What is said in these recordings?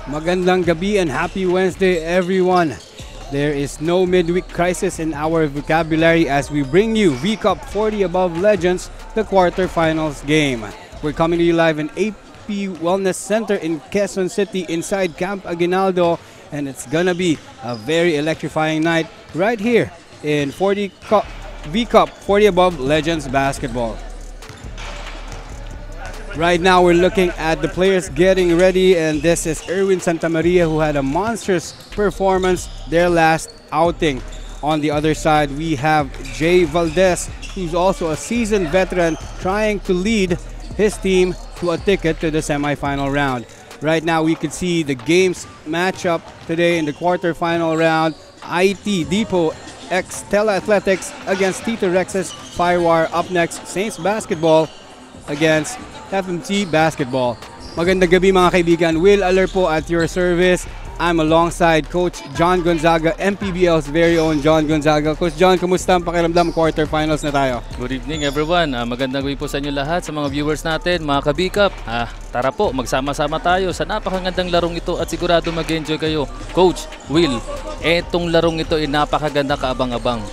Magandang gabi and happy Wednesday, everyone. There is no midweek crisis in our vocabulary as we bring you V-Cup 40 Above Legends, the quarterfinals game. We're coming to you live in AP Wellness Center in Quezon City inside Camp Aguinaldo, and it's gonna be a very electrifying night right here in V-Cup 40 Above Legends basketball. Right now, we're looking at the players getting ready, and this is Erwin Santamaria, who had a monstrous performance their last outing. On the other side, we have Jay Valdez, who's also a seasoned veteran, trying to lead his team to a ticket to the semifinal round. Right now, we can see the games matchup today in the quarterfinal round. IT Depot x Stella Athletics against Tito Rex's Firewire. Up next, Saints Basketball against FMT Basketball. Magandang gabi mga kaibigan. Will Aller po at your service. I'm alongside Coach John Gonzaga, MPBL's very own John Gonzaga. Coach John, kumusta ang pakiramdam? Quarterfinals na tayo. Good evening everyone. Magandang gabi po sa inyo lahat, sa mga viewers natin, mga kabikap. Tara po, magsama-sama tayo sa napakagandang larong ito at sigurado mag-enjoy kayo. Coach, Will, etong larong ito ay napakaganda, kaabang-abang.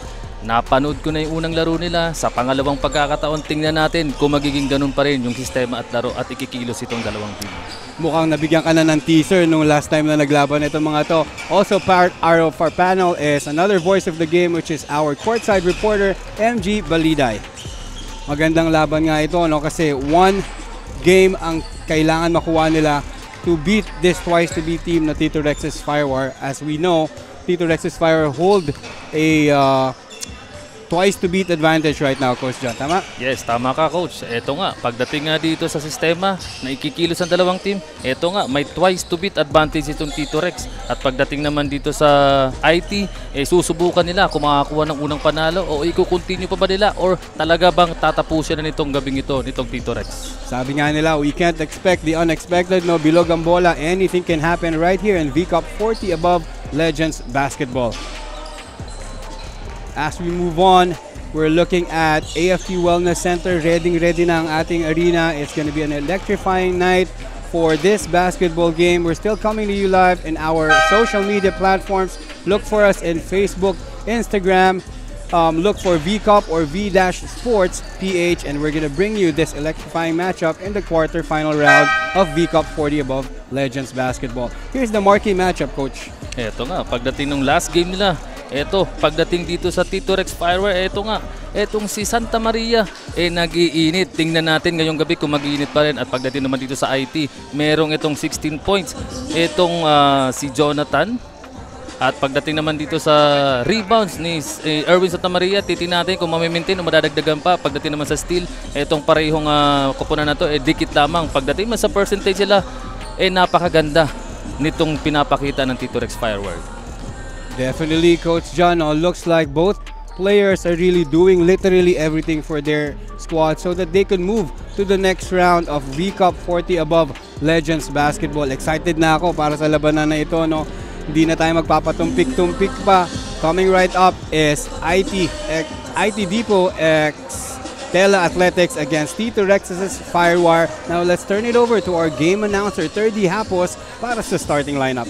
Napanood ko na yung unang laro nila. Sa pangalawang pagkakataon, tingnan natin kung magiging ganun pa rin yung sistema at laro at ikikilos itong dalawang team. Mukhang nabigyan ka na ng teaser nung last time na naglaban itong mga to. Also part of our panel is another voice of the game, which is our courtside reporter, MG Baliday. Magandang laban nga ito, no? Kasi one game ang kailangan makuha nila to beat this twice-to-be team na Tito Rex's Firewire. As we know, Tito Rex's Firewire hold a twice to beat advantage right now, Coach John. Tama? Yes, tama ka, Coach. Ito nga, pagdating nga dito sa sistema na ikikilos ang dalawang team, ito nga, may twice to beat advantage itong Tito Rex. At pagdating naman dito sa IT, susubukan nila kung makakuha ng unang panalo o i-continue pa ba nila or talaga bang tatapusin na nitong gabing ito, nitong Tito Rex. Sabi nga nila, we can't expect the unexpected, no? Bilog ang bola, anything can happen right here in V-Cup 40 Above Legends Basketball. As we move on, we're looking at AFT Wellness Center. Ready na ang ating arena. It's going to be an electrifying night for this basketball game. We're still coming to you live in our social media platforms. Look for us in Facebook, Instagram. Look for VCup or V-Sports PH, and we're going to bring you this electrifying matchup in the quarterfinal round of VCup 40 Above Legends Basketball. Here's the marquee matchup, Coach. Ito nga, pagdating ng last game nila, eto, pagdating dito sa Tito Rex Firewire, eto nga, etong si Santa Maria, nag-iinit. Tingnan natin ngayong gabi kung mag-iinit pa rin. At pagdating naman dito sa IT, merong itong 16 points. Etong si Jonathan. At pagdating naman dito sa rebounds ni Erwin Santa Maria, titingnan natin kung mamimintin o madadagdagan pa. Pagdating naman sa steal, etong parehong kupunan na to, dikit lamang. Pagdating naman sa percentage sila, napakaganda nitong pinapakita ng Tito Rex Firewire. Definitely, Coach John. Looks like both players are really doing literally everything for their squad so that they can move to the next round of V-Cup 40 Above Legends Basketball. Excited na ako para sa labanan na ito, no? Hindi na tayo magpapatumpik-tumpik pa. Coming right up is IT Depot x Stella Athletics against Tito Rex's Firewire. Now let's turn it over to our game announcer, Terdy Hapos, para sa starting lineup.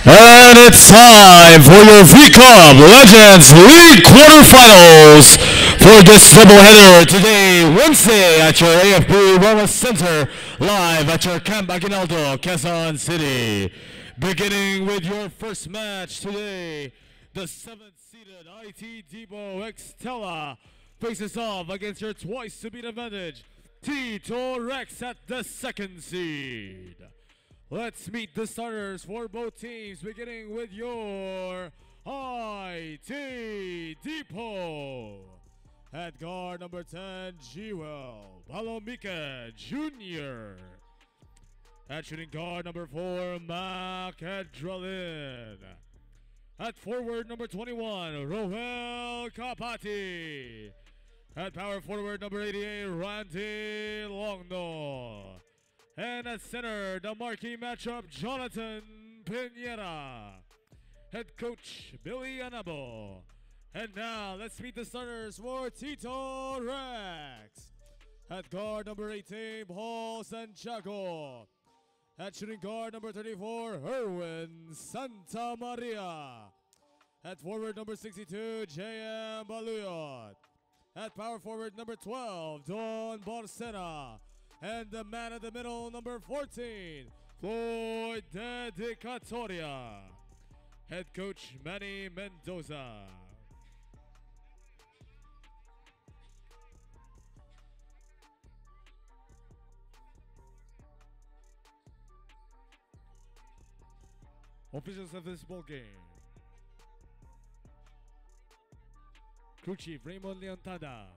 And it's time for your VCup Legends League quarterfinals for this doubleheader today, Wednesday, at your AFP Wellness Center, live at your Camp Aguinaldo, Quezon City. Beginning with your first match today, the 7th-seeded IT Depot x Stella faces off against your twice-to-beat advantage, Tito Rex at the 2nd seed. Let's meet the starters for both teams, beginning with your IT Depot. At guard number 10, Jewel Palomika Jr. At shooting guard number 4, Mac Adralin. At forward number 21, Rohel Kapati. At power forward number 88, Randy Longno. And at center, the marquee matchup, Jonathan Pineda. Head coach, Billy Anabo. And now, let's meet the starters for Tito Rex. At guard number 18, Paul Santiago. At shooting guard number 34, Erwin Santa Maria. At forward number 62, J.M. Baluyot. At power forward number 12, Don Barcena. And the man at the middle, number 14, Floyd Dedicatoria. Head coach Manny Mendoza. Officials of this ball game: Crew Chief Raymond Leontada.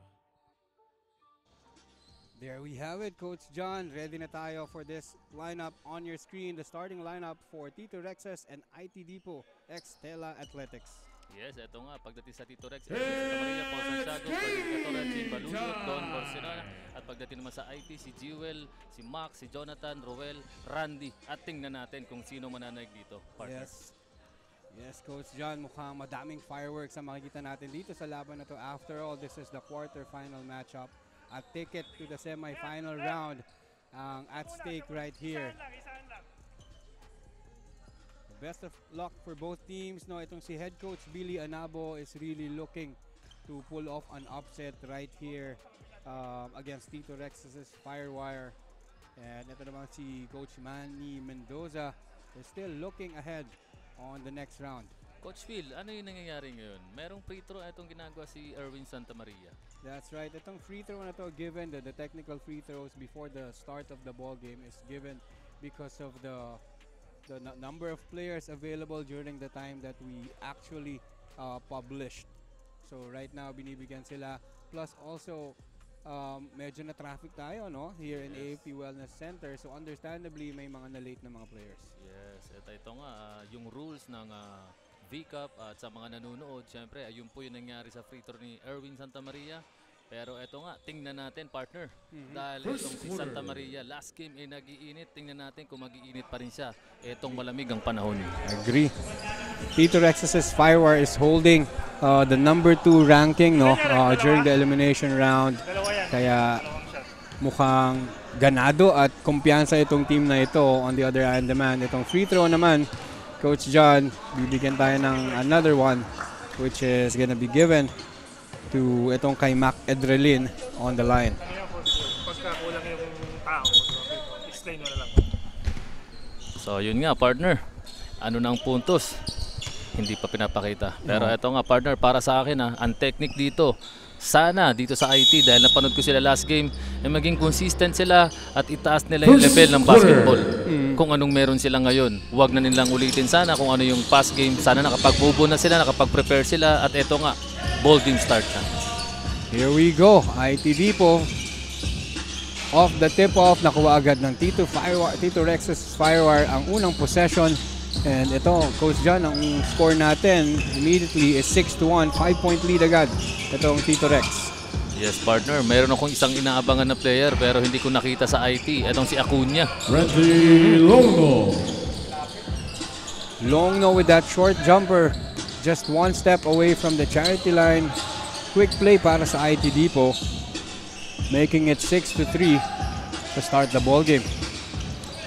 There we have it, Coach John. Ready na tayo for this lineup on your screen. The starting lineup for Tito Rexes and IT Depot X Stella Athletics. Yes, eto nga, pagdating sa Tito Rex, Santa Maria, Paul Santiago, Dedicatoria, Jim Baluyot, Don Barcena, at pagdating naman sa IT, si Jewel, si Max, si Jonathan, Roel, Randy, at tingnan natin kung sino mananaig dito, partner. Yes, Coach John, mukhang madaming fireworks ang makikita natin dito sa laban na to. After all, this is the quarterfinal matchup. A ticket to the semi-final round at stake right here. Best of luck for both teams. No, itong si head coach Billy Anabo is really looking to pull off an upset right here against Tito Rex's Firewire. And ito naman si Coach Manny Mendoza is still looking ahead on the next round. Coach Phil, ano yung nangyayari ngayon? Merong free throw itong ginagawa si Erwin Santa Maria. That's right. Itong free throw na to, given the technical free throws before the start of the ball game is given because of the number of players available during the time that we actually published. So right now binibigyan sila, plus also medyo na traffic tayo, no, here in AFP Wellness Center, so understandably may mga na-late na mga players. Yes, ito nga yung rules ng V-Cup at sa mga nanonood, syempre ayun po yung nangyari sa free throw ni Erwin Santa Maria. Pero ito nga, tingnan natin, partner. Dahil itong si Santa Maria, last game ay nag-iinit. Tingnan natin kung mag-iinit pa rin siya. Itong malamig ang panahon. Agree. Tito Rex's Firewire is holding the number 2 ranking, no, during the elimination round. Kaya mukhang ganado at kumpiyansa itong team na ito. On the other hand naman, itong free throw naman, Coach John, bibigyan tayo ng another one, which is gonna be given to itong kay Mac Edrelin on the line. Pagka kulang yung tao, explain mo na lang. So yun nga, partner. Ano nang puntos? Hindi pa pinapakita. Pero ito nga, partner, para sa akin ang technique dito, sana dito sa IT, dahil napanood ko sila last game, ay maging consistent sila at itaas nila yung level ng basketball. Kung anong meron sila ngayon, huwag na nilang ulitin sana kung ano yung past game. Sana nakapag-move na sila, nakapag-prepare sila, at ito nga, ball game start na. Here we go. IT Depot off the tip-off. Nakuha agad ng Tito Rex's Firewire ang unang possession. And ito, Coach John, ang score natin immediately is 6-1. 5-point lead agad. Itong Tito Rex. Yes, partner. Mayroon akong isang inaabangan na player pero hindi ko nakita sa IT. Itong si Acuna. Randy Longno. Longno with that short jumper. Just one step away from the charity line. Quick play para sa IT Depot. Making it 6-3 to start the ball game.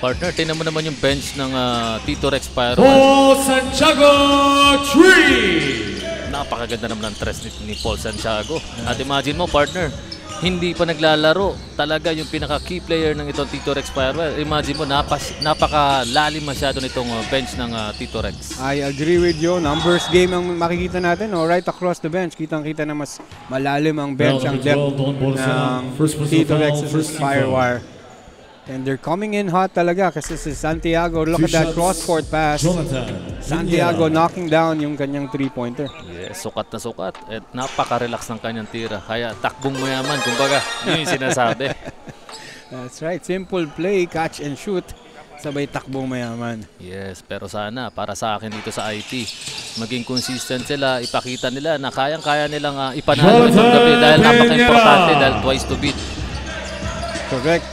Partner, tingnan mo naman yung bench ng Tito Rex Firewire. Paul Santiago Tree. Napakaganda naman ng tres ni Paul Santiago. At imagine mo, partner, hindi pa naglalaro talaga yung pinaka-key player ng itong Tito Rex Firewire. Imagine mo, napakalalim masyado nitong bench ng Tito Rex. I agree with you. Numbers game ang makikita natin. No? Right across the bench, kitang-kita na mas malalim ang bench, ang depth ng Tito Rex's Firewire. And they're coming in hot talaga kasi si Santiago, look at that cross-court pass. Santiago knocking down yung kanyang three-pointer. Yes, sukat na sukat. At napaka-relax ng kanyang tira. Kaya takbong mayaman, kumbaga. Yun yung sinasabi. That's right. Simple play, catch and shoot. Sabay takbong mayaman. Yes, pero sana para sa akin dito sa IT, maging consistent sila, ipakita nila na kayang-kaya nilang ipanalo itong gabi dahil napaka-importante dahil twice to beat. Correct.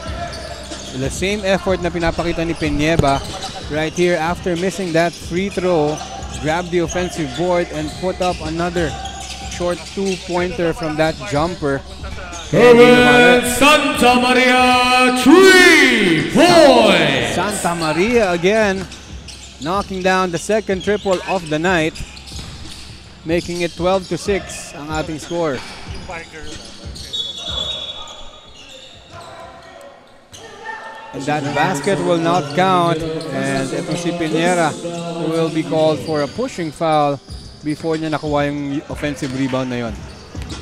The same effort na pinapakita ni Peñeva right here after missing that free throw, grabbed the offensive board and put up another short two-pointer from that jumper. Erwin Santa Maria 3 points. Santa Maria again knocking down the second triple of the night, making it 12-6 ang ating score. And that basket will not count, and itong si Piñera will be called for a pushing foul before niya nakuha yung offensive rebound na yon.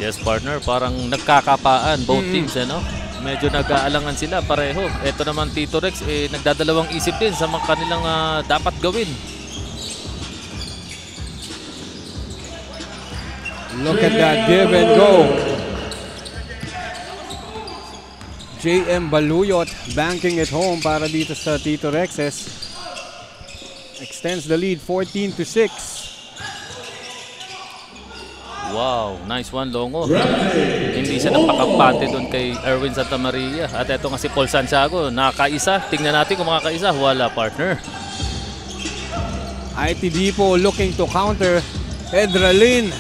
Yes, partner. Parang nagkakapaan both teams, ano? Medyo nag-aalangan sila pareho. Ito naman Tito Rex, nagdadalawang isip din sa mga kanilang dapat gawin. Look at that give and go. JM Baluyot banking it home para dito sa Tito Rexes. Extends the lead 14-6. Wow, nice one, Longo. Hindi siya napakampante doon kay Erwin Santa Maria. At ito nga si Paul Santiago, nakaisa. Tingnan natin kung makakaisa. Wala, partner. IT Dipo looking to counter. Edralin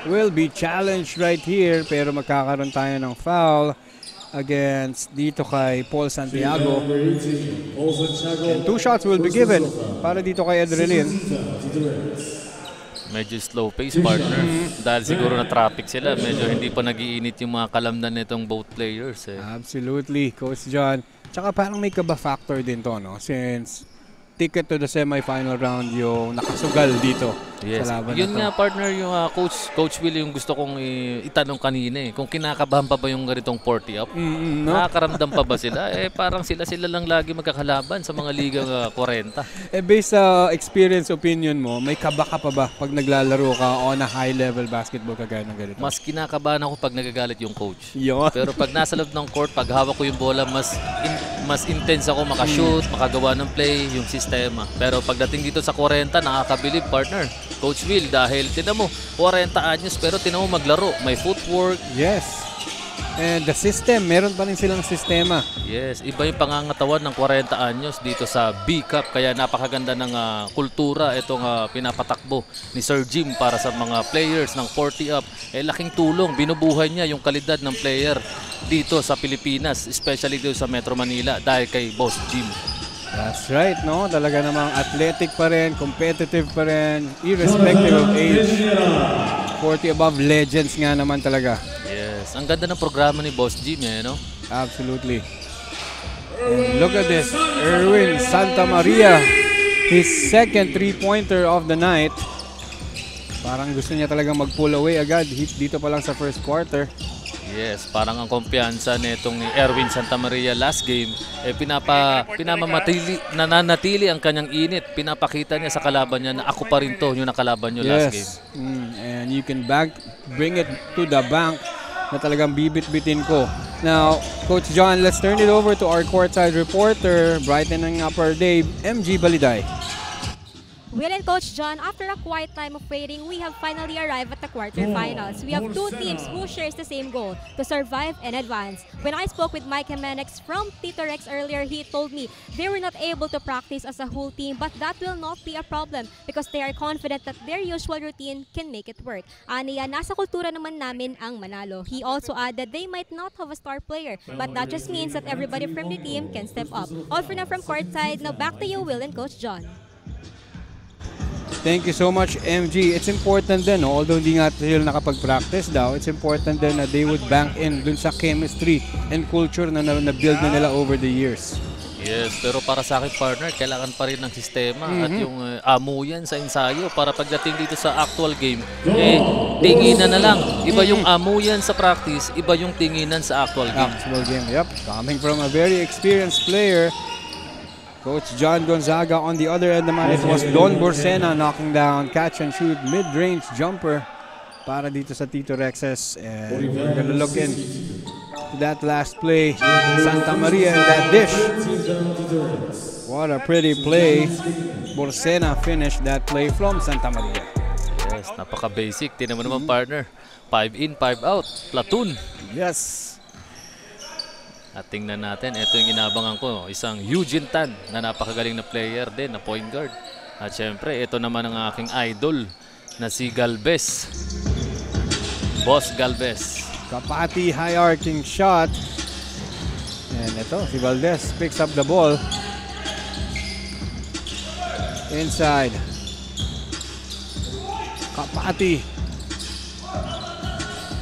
will be challenged right here, pero magkakaroon tayo ng foul against dito kay Paul Santiago. And 2 shots will be given para dito kay Edralin. Medyo slow pace, partner. Dahil siguro na traffic sila. Medyo hindi pa nag-iinit yung mga kalamnan nitong both players. Absolutely, Coach John. Tsaka parang may kaba factor din to, no? Since ticket to the semi-final round yung nakasugal dito yes. sa laban Yun na to. nga, partner, yung Coach Will yung gusto kong itanong kanina kung kinakabahan pa ba yung ganitong 40 up? No? Nakakaramdam pa ba sila? Parang sila lang lagi magkakalaban sa mga ligang 40. Based sa experience opinion mo, may kaba ka pa ba pag naglalaro ka on a high-level basketball kagaya ng ganito? Mas kinakabahan ako pag nagagalit yung coach. Yun. Pero pag nasa loob ng court, pag hawak ko yung bola, mas intense ako makashoot, makagawa ng play, yung sistema. Pero pagdating dito sa 40, nakakabilib, partner. Coach Will, dahil tinan mo, 40 anyos pero tinan mo maglaro. May footwork. Yes. And the system, meron pa rin silang sistema. Yes, iba yung pangangatawan ng 40 anyos dito sa B-Cup. Kaya napakaganda ng kultura itong pinapatakbo ni Sir Jim para sa mga players ng 40 up. Laking tulong, binubuhay niya yung kalidad ng player dito sa Pilipinas, especially dito sa Metro Manila dahil kay Boss Jim. That's right, no? Talaga namang athletic pa rin, competitive pa rin, irrespective of age. 40 above legends nga naman talaga. Yes, ang ganda ng programa ni Boss Jim, no? Absolutely. And look at this, Erwin Santa Maria, his second three-pointer of the night. Parang gusto niya talagang mag-pull away agad dito pa lang sa first quarter. Yes, parang ang kumpiyansa nitong ni Erwin Santa Maria last game, nananatili ang kanyang init. Pinapakita niya sa kalaban niya na ako pa rin to yung nakalaban niyo last game. And you can bring it to the bank na talagang bibit-bitin ko. Now, Coach John, let's turn it over to our courtside reporter, Brighton and Upper Day, MG Baliday. Will and Coach John, after a quiet time of waiting, we have finally arrived at the quarterfinals. We have two teams who shares the same goal, to survive and advance. When I spoke with Mike Jimenez from Tito Rex earlier, he told me they were not able to practice as a whole team, but that will not be a problem because they are confident that their usual routine can make it work. Aniya, nasa kultura naman namin ang manalo. He also added they might not have a star player, but that just means that everybody from the team can step up. All for now from courtside. Now back to you, Will and Coach John. Thank you so much, MG. It's important din, no? Although hindi nga sila nakapag-practice daw, it's important din na they would bank in dun sa chemistry and culture na na-build na nila over the years. Yes, pero para sa akin, partner, kailangan pa rin ng sistema at yung amuyan sa ensayo para pagdating dito sa actual game, tinginan na lang. Iba yung amuyan sa practice, iba yung tinginan sa actual game. Actual game, yep. Coming from a very experienced player, Coach John Gonzaga. On the other end naman, it was Don Borsena knocking down catch and shoot mid-range jumper para dito sa Tito Rexes. And we're gonna look in to that last play. Santa Maria and that dish. What a pretty play. Borsena finished that play from Santa Maria. Yes, napaka-basic. Tingnan mo naman, partner. 5 in, 5 out. Platoon. Yes. At tingnan natin, ito yung inabangan ko, isang Eugene Tan na napakagaling na player din, na point guard. At syempre, ito naman ang aking idol na si Galvez. Boss Galvez. Kapati high arcing shot. And ito, si Valdez picks up the ball. Inside. Kapati.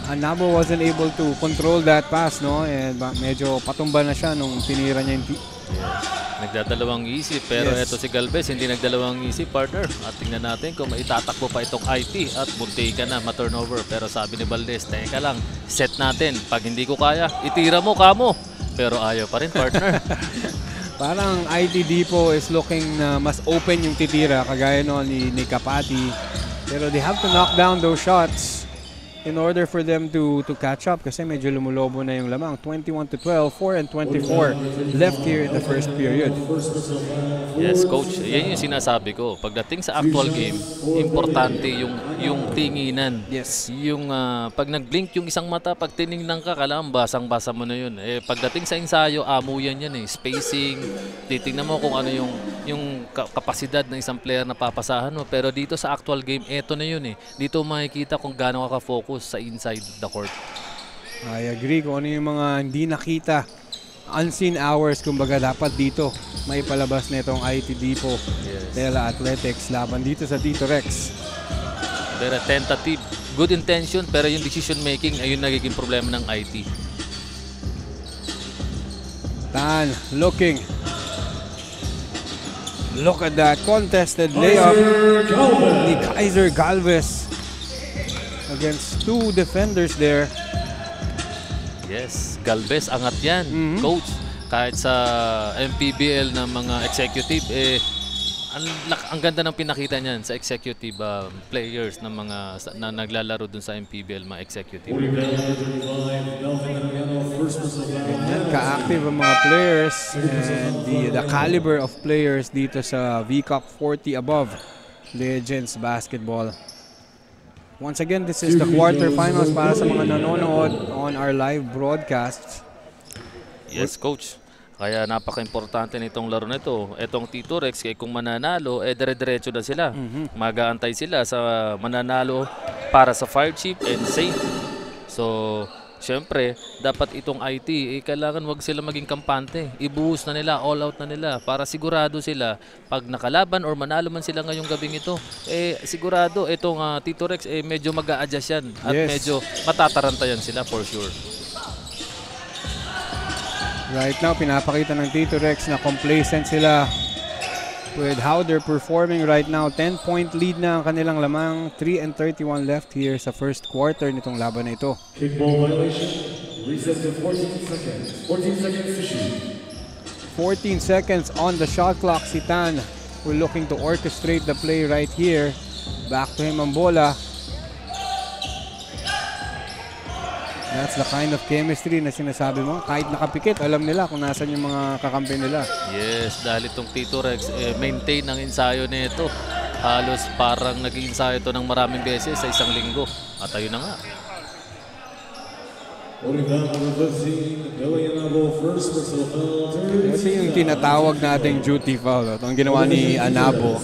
Anabo wasn't able to control that pass, no? And medyo patumba na siya nung tinira niya yung Nagdadalawang isip, pero Yes. eto si Galvez hindi nagdalawang isip, partner. At tingnan natin kung maitatakbo pa itong IT at bunti ka na ma-turnover. Pero sabi ni Valdez, teka lang, set natin. Pag hindi ko kaya, itira mo, kamo. Pero ayaw pa rin, partner. Parang IT Depot is looking na mas open yung titira kagaya noon ni Kapati. Pero they have to knock down those shots in order for them to catch up kasi medyo lumulobo na yung lamang. 21-12, 4 and 24 left here in the first period. Yes, coach. Yan yung sinasabi ko. Pagdating sa actual game, importante yung tinginan. Yes. Yung pag nag-blink yung isang mata, pag tiningnan ka, kailangan basang-basa mo na yun. Pagdating sa ensayo, amo yan spacing. Titingnan mo kung ano yung kapasidad ng isang player na papasahan mo. Pero dito sa actual game, eto na yun Dito makikita kung gaano ka ka-focus sa inside the court. I agree kung ano yung mga hindi nakita. Unseen hours, kumbaga dapat dito may palabas na itong IT Depot. Yes. Tela Athletics laban dito sa Tito Rex. Pero tentative. Good intention, pero yung decision making ayun nagiging problema ng IT. Tan looking. Look at that contested layup ni Kaiser Galvez against two defenders there. Yes, Galvez, angat yan, coach. Kahit sa MPBL na mga executive, ang ganda ng pinakita niyan sa executive players na mga na naglalaro dun sa MPBL, mga executive. Ka-active ang mga players and the caliber of players dito sa VCOP 40 above Legends Basketball. Once again, this is the quarterfinals para sa mga nanonood on our live broadcasts. Yes, coach. Kaya napaka-importante nitong laro na ito. Etong Tito Rex, kung mananalo, dire-diretso na sila. Mag-aantay sila sa mananalo para sa fire chip and safe. So, syempre, dapat itong IT, kailangan wag sila maging kampante. Ibuhos na nila, all out na nila para sigurado sila pag nakalaban or manalo man sila ngayong gabing ito, sigurado itong Tito Rex medyo mag-a-adjust yan at Yes. medyo matatarantayan sila for sure. Right now, pinapakita ng Tito Rex na complacent sila with how they're performing right now. 10-point lead na ang kanilang lamang. 3 and 31 left here sa first quarter nitong laban na ito. Kickball violation. Reset to 14 seconds. 14 seconds to shoot. 14 seconds on the shot clock. Si Tan, we're looking to orchestrate the play right here. Back to him ang bola. That's the kind of chemistry na sinasabi mo. Kahit nakapikit, alam nila kung nasan yung mga kakampi nila. Yes, dahil itong Tito Rex, maintain ang ensayo nito. Halos parang nag-i-ensayo ito ng maraming beses sa isang linggo. At ayun na nga. Ito yung tinatawag nating duty foul. Ito ang ginawa ni Anabo.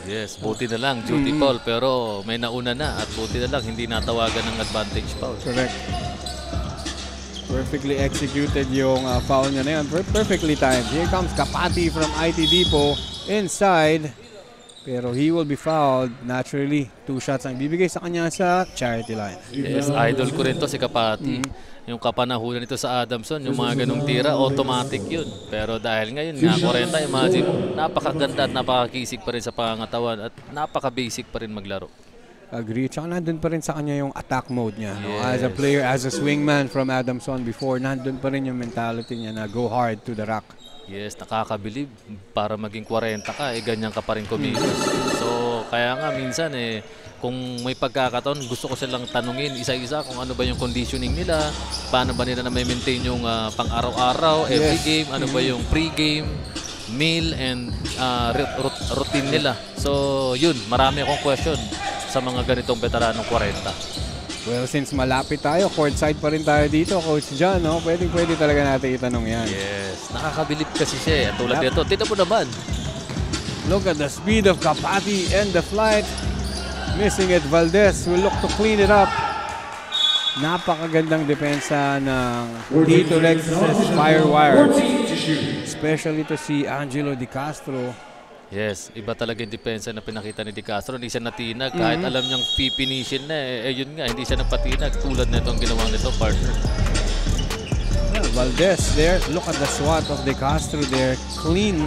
Yes, buti na lang, duty foul. Pero may nauna na at buti na lang, hindi natawagan ng advantage foul. Correct. Perfectly executed yung foul niya na yun. Perfectly timed. Here comes Kapati from IT Depot inside. Pero he will be fouled. Naturally, 2 shots ang bibigay sa kanya sa charity line. Yes, idol ko rin to si Kapati. Yung kapanahunan nito sa Adamson, yung mga ganong tira, automatic yun. Pero dahil ngayon nga, 40, imagine, napakaganda at napakakisig pa rin sa pangangatawan at napaka-basic pa rin maglaro. Agree. Tsaka nandun pa rin sa kanya yung attack mode niya. No? Yes. As a player, as a swingman from Adamson before, nandun pa rin yung mentality niya na go hard to the rack. Yes, nakakabilib. Para maging 40 ka, ganyan ka pa rin kumilos. So, kaya nga minsan kung may pagkakataon, gusto ko silang tanungin isa-isa kung ano ba yung conditioning nila, paano ba nila na may maintain yung pang-araw-araw, every game, ano ba yung pre-game, meal, and routine nila. So, yun, marami akong question sa mga ganitong veteranong 40. Well, since malapit tayo, courtside pa rin tayo dito, Coach John, no? Pwede talaga natin itanong yan. Yes, nakakabilib kasi siya. At tulad dito, tignan mo naman. Look at the speed of Kapati and the flight. Missing it, Valdez will look to clean it up. Napakagandang depensa ng Tito Rex's Firewire. 14 to shoot. Especially to si Angelo Di Castro. Yes, iba talaga yung depensa na pinakita ni Di Castro. Hindi siya natinag. Kahit alam niyang pipinishin na, yun nga, hindi siya napatinag. Tulad na itong ginawang nito, partner. Valdez there. Look at the swat of Di Castro there. Clean.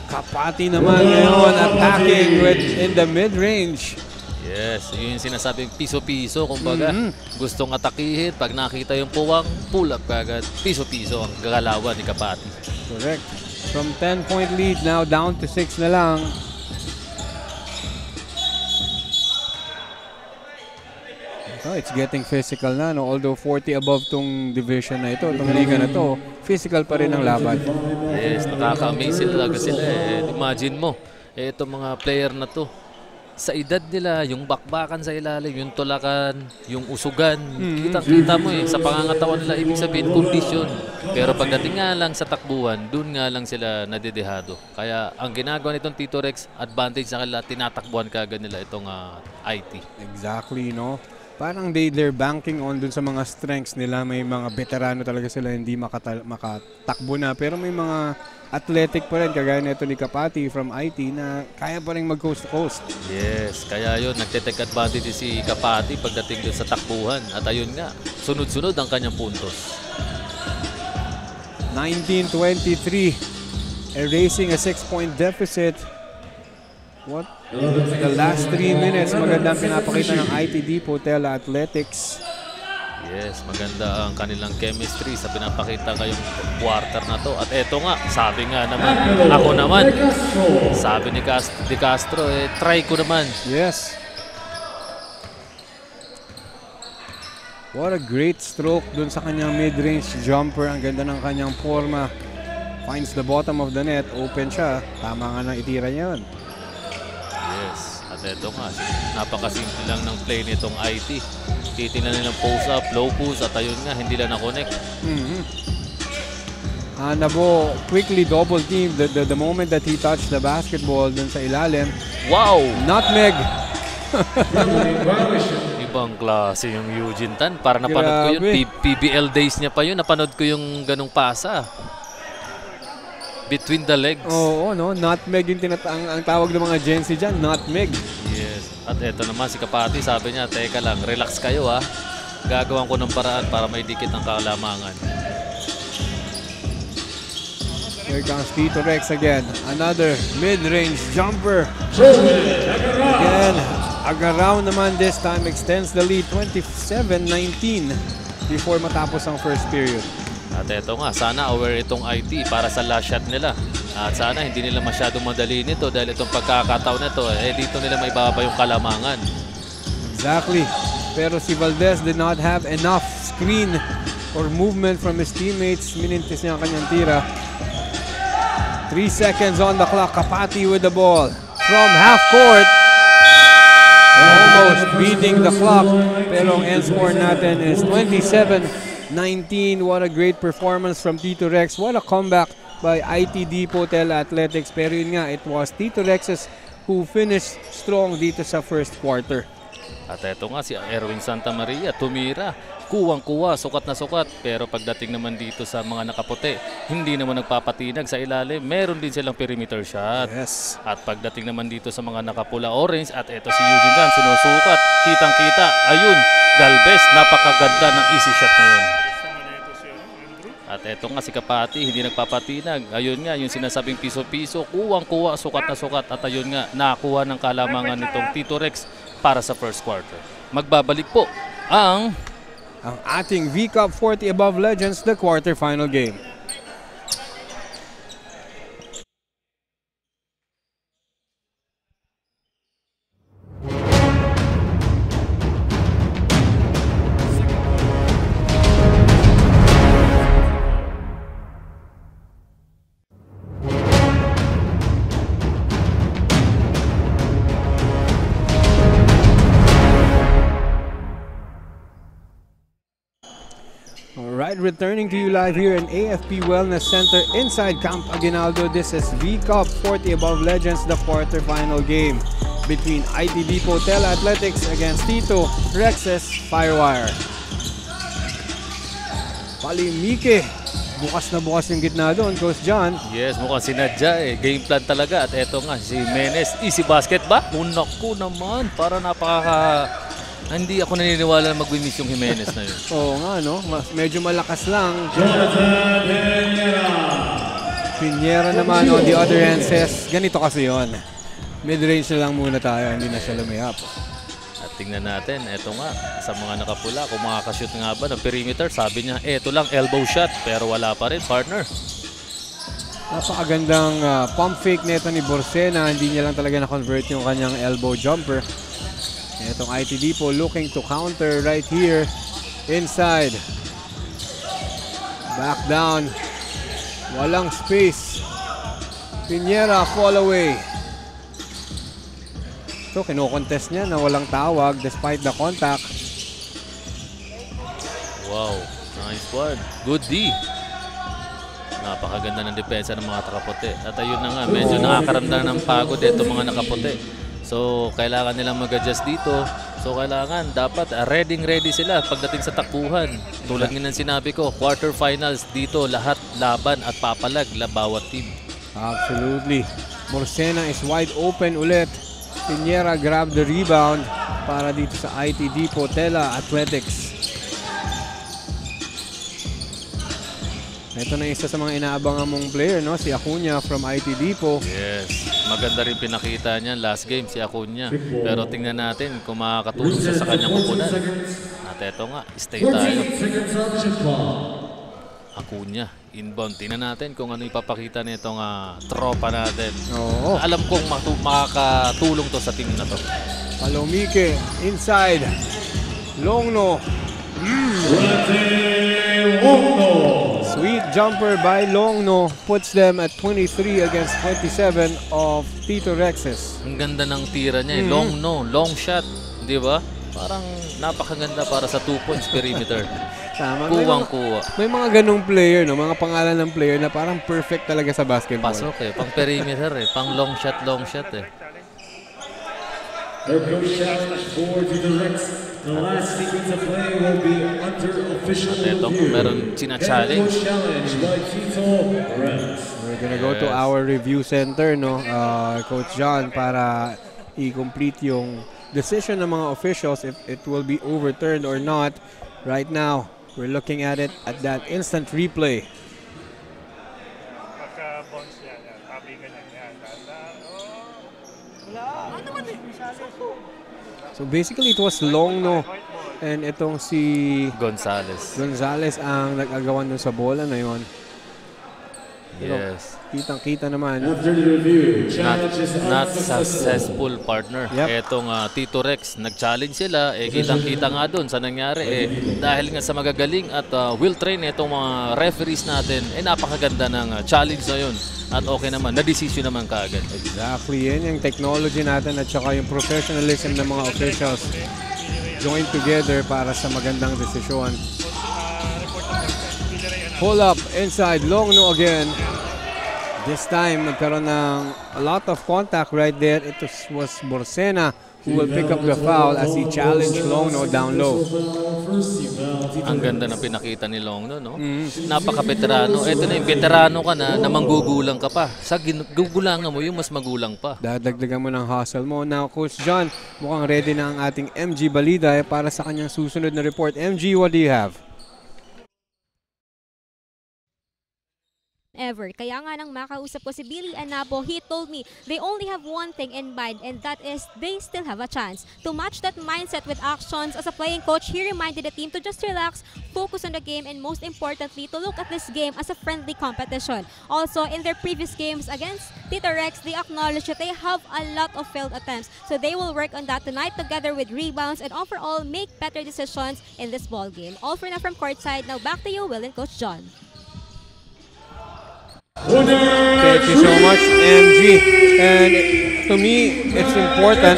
Kapati naman ngayon attacking in the mid-range. Yes, yun yung sinasabing piso-piso. Kumbaga, gustong atakihin. Pag nakita yung puwang, pull up kagad. Piso-piso ang gagalawan ni Kapati. Correct. From 10-point lead, now down to 6 na lang. So it's getting physical na, no? Although 40 above tong division na ito, tong liga na to, physical pa rin ang laban. Yes, nakaka-amazing talaga sila. Imagine mo, itong mga player na to, sa edad nila, yung bakbakan sa ilalim, yung tulakan, yung usugan, kitang-kita mo sa pangangatawan nila, ibig sabihin, kondisyon. Pero pagdating nga lang sa takbuhan, dun nga lang sila nadedehado. Kaya ang ginagawa nitong Tito Rex, advantage sa kanila, tinatakbuhan kagad nila itong IT. Exactly, no? Parang they're banking on dun sa mga strengths nila. May mga veterano talaga sila, hindi makatakbo na. Pero may mga athletic pa rin, kagaya nito ni Kapati from IT na kaya pa rin mag-coast to coast. Yes, kaya yun, nagte-take advantage si Kapati pagdating dun sa takbuhan. At ayun nga, sunod-sunod ang kanyang puntos. 19-23, erasing a 6-point deficit. What? The last 3 minutes, magandang pinapakita ng ITD Potella Athletics. Yes, maganda ang kanilang chemistry sa pinapakita ngayong quarter na to. At eto nga, sabi nga naman, ako naman, sabi ni Di Castro, try ko naman. Yes. What a great stroke dun sa kanyang mid-range jumper. Ang ganda ng kanyang forma. Finds the bottom of the net. Open siya. Tama nga nang itira niya yun. Yes, at eto nga, napakasimple lang ng play nitong IT. Titingnan nilang post-up, low post, at ayun nga, hindi lang na-connect. Nabo quickly double team the moment that he touched the basketball dun sa ilalim. Wow! Nutmeg! Ibang klase yung Eugene Tan. Para napanood ko yun. PBL days niya pa yun. Napanood ko yung ganong pasa. Between the legs. Oo, no? Nutmeg yung ang tawag ng mga Gen Z dyan. Nutmeg. Yes. At eto naman si Kapati, sabi niya, teka lang, relax kayo Gagawan ko ng paraan para may dikit ang kalamangan. Here comes Tito Rex again. Another mid-range jumper. Again, Agaraw naman this time extends the lead 27-19 before matapos ang first period. At eto nga, sana aware itong IT para sa last shot nila. At sana hindi nila masyadong madali nito dahil itong pagkakataon na ito, dito nila may bababa yung kalamangan. Exactly. Pero si Valdez did not have enough screen or movement from his teammates. Minintis niya ang kanyang tira. 3 seconds on the clock. Kapati with the ball. From half court. Almost beating the clock. Pero ang end score natin is 27-19. What a great performance from Tito Rex. What a comeback by ITD Potella Athletics. Pero yun nga, it was Tito Rex's who finished strong dito sa first quarter. At eto nga, si Erwin Santa Maria tumira. Kuwang-kuwa, sukat na sukat. Pero pagdating naman dito sa mga nakaputi, hindi naman nagpapatinag sa ilalim. Meron din silang perimeter shot. Yes. At pagdating naman dito sa mga nakapula orange, at eto si Eugene Tan, sinusukat. Kitang-kita. Ayun, Galvez, napakaganda ng easy shot na yun. At eto nga si Kapati, hindi nagpapatinag. Ayun nga, yung sinasabing piso-piso, kuwang-kuwa, sukat na sukat. At ayun nga, nakuha ng kalamangan nitong Tito Rex para sa first quarter. Magbabalik po ang ating V-Cup 40 Above Legends, the quarterfinal game. Alright, returning to you live here in AFP Wellness Center inside Camp Aguinaldo. This is V-Cup 40 Above Legends, the quarterfinal game. between IT Depot Tela Athletics against Tito Rex's Firewire. Palimike. Bukas na bukas yung gitna doon, Coach John. Yes, mukhang sinadya eh. Game plan talaga. At eto nga, si Menes. Easy basket ba? Naku naman. Para hindi ako naniniwala na mag-miss yung Jimenez na yun. Oo nga, no? Medyo malakas lang. Piñera naman on the other hand says, ganito kasi yon. Mid-range na lang muna tayo, hindi na siya lumihap. At tingnan natin, eto nga, sa mga nakapula, kung makakashoot nga ba ng perimeter, sabi niya, eto lang, elbow shot, pero wala pa rin, partner. Napakagandang pump fake nito ni Borsena, hindi niya lang talaga na-convert yung kanyang elbow jumper. Itong IT Depot looking to counter right here, inside. Back down, walang space. Piñera fall away. So, kino-contest niya na walang tawag despite the contact. Wow, nice one. Good D. Napakaganda ng depensa ng mga nakaputi. At ayun na nga, medyo nakakaramdam ng pagod ito mga nakaputi. So, kailangan nilang mag-adjust dito. So, kailangan, dapat ready sila pagdating sa takbuhan. Tulad ng sinabi ko, quarterfinals dito, lahat laban at papalag bawat team. Absolutely. Borsena is wide open ulit. Piñera grab the rebound para dito sa IT Depot Tela Athletics. Ito na isa sa mga inaabangan mong player, no? Si Acuna from IT Depot. Yes. Maganda rin pinakita niya last game si Acuna. Pero tingnan natin kung makakatulong sa kanyang kupunan. At eto nga, stay tayo. Acuna, inbound. Tingnan natin kung ano ipapakita nitong tropa natin. Oo. Alam kong makakatulong to sa team na to. Palomike inside. Longno. Sweet jumper by Longno puts them at 23 against 27 of Tito Rex's. Ang ganda ng tira niya. Long shot. Di ba? Parang napakaganda para sa 2 points perimeter. Tama. Kuwang-kuwa. May mga ganung player, no? Mga pangalan ng player na parang perfect talaga sa basketball. Pasok eh. Pang perimeter eh. Pang long shot eh. Their coach challenge for Tito Rex. The last sequence of play will be under official Ito, review. meron sina-challenge. Coach challenge by Tito Rex. We're gonna go to our review center, no? Coach John, para i-complete yung decision ng mga officials if it will be overturned or not. Right now, we're looking at it at that instant replay. Pagka-bounce yan, tabi ganyan yan. So basically, it was Longno and itong si Gonzales ang nag-agawan dun sa bola na yun. Yes. Kitang-kita naman. After the review, challenge is Not successful, partner. Yep. Etong Tito Rex, nag-challenge sila. Kitang-kita nga doon sa nangyari. Dahil nga sa magagaling at will-train itong mga referees natin, napakaganda ng challenge na yun. At okay naman, na-decision naman kaagad. Exactly, yan yung technology natin at saka yung professionalism ng mga officials join together para sa magandang desisyon. Pull up inside, Longno again. This time, nagkaroon ng a lot of contact right there. It was Borsena who will pick up the foul as he challenged Longno down low. Ang ganda ng pinakita ni Longno, no? Napaka-veterano. Ito na yung veterano ka na manggugulang ka pa. Sa gugulangan mo, yung mas magulang pa. Dadagdagan mo ng hustle mo. Now, Coach John, mukhang ready na ang ating MG Balida para sa kanyang susunod na report. MG, what do you have? Ever. Kaya nga nang makausap ko si Billy Anapo, he told me they only have one thing in mind, and that is they still have a chance. To match that mindset with actions as a playing coach, he reminded the team to just relax, focus on the game, and most importantly, to look at this game as a friendly competition. Also, in their previous games against Tito Rex, they acknowledged that they have a lot of failed attempts. So they will work on that tonight together with rebounds and overall make better decisions in this ball game. All for now from courtside. Now back to you, Will and Coach John. Thank you so much, MG. And to me, it's important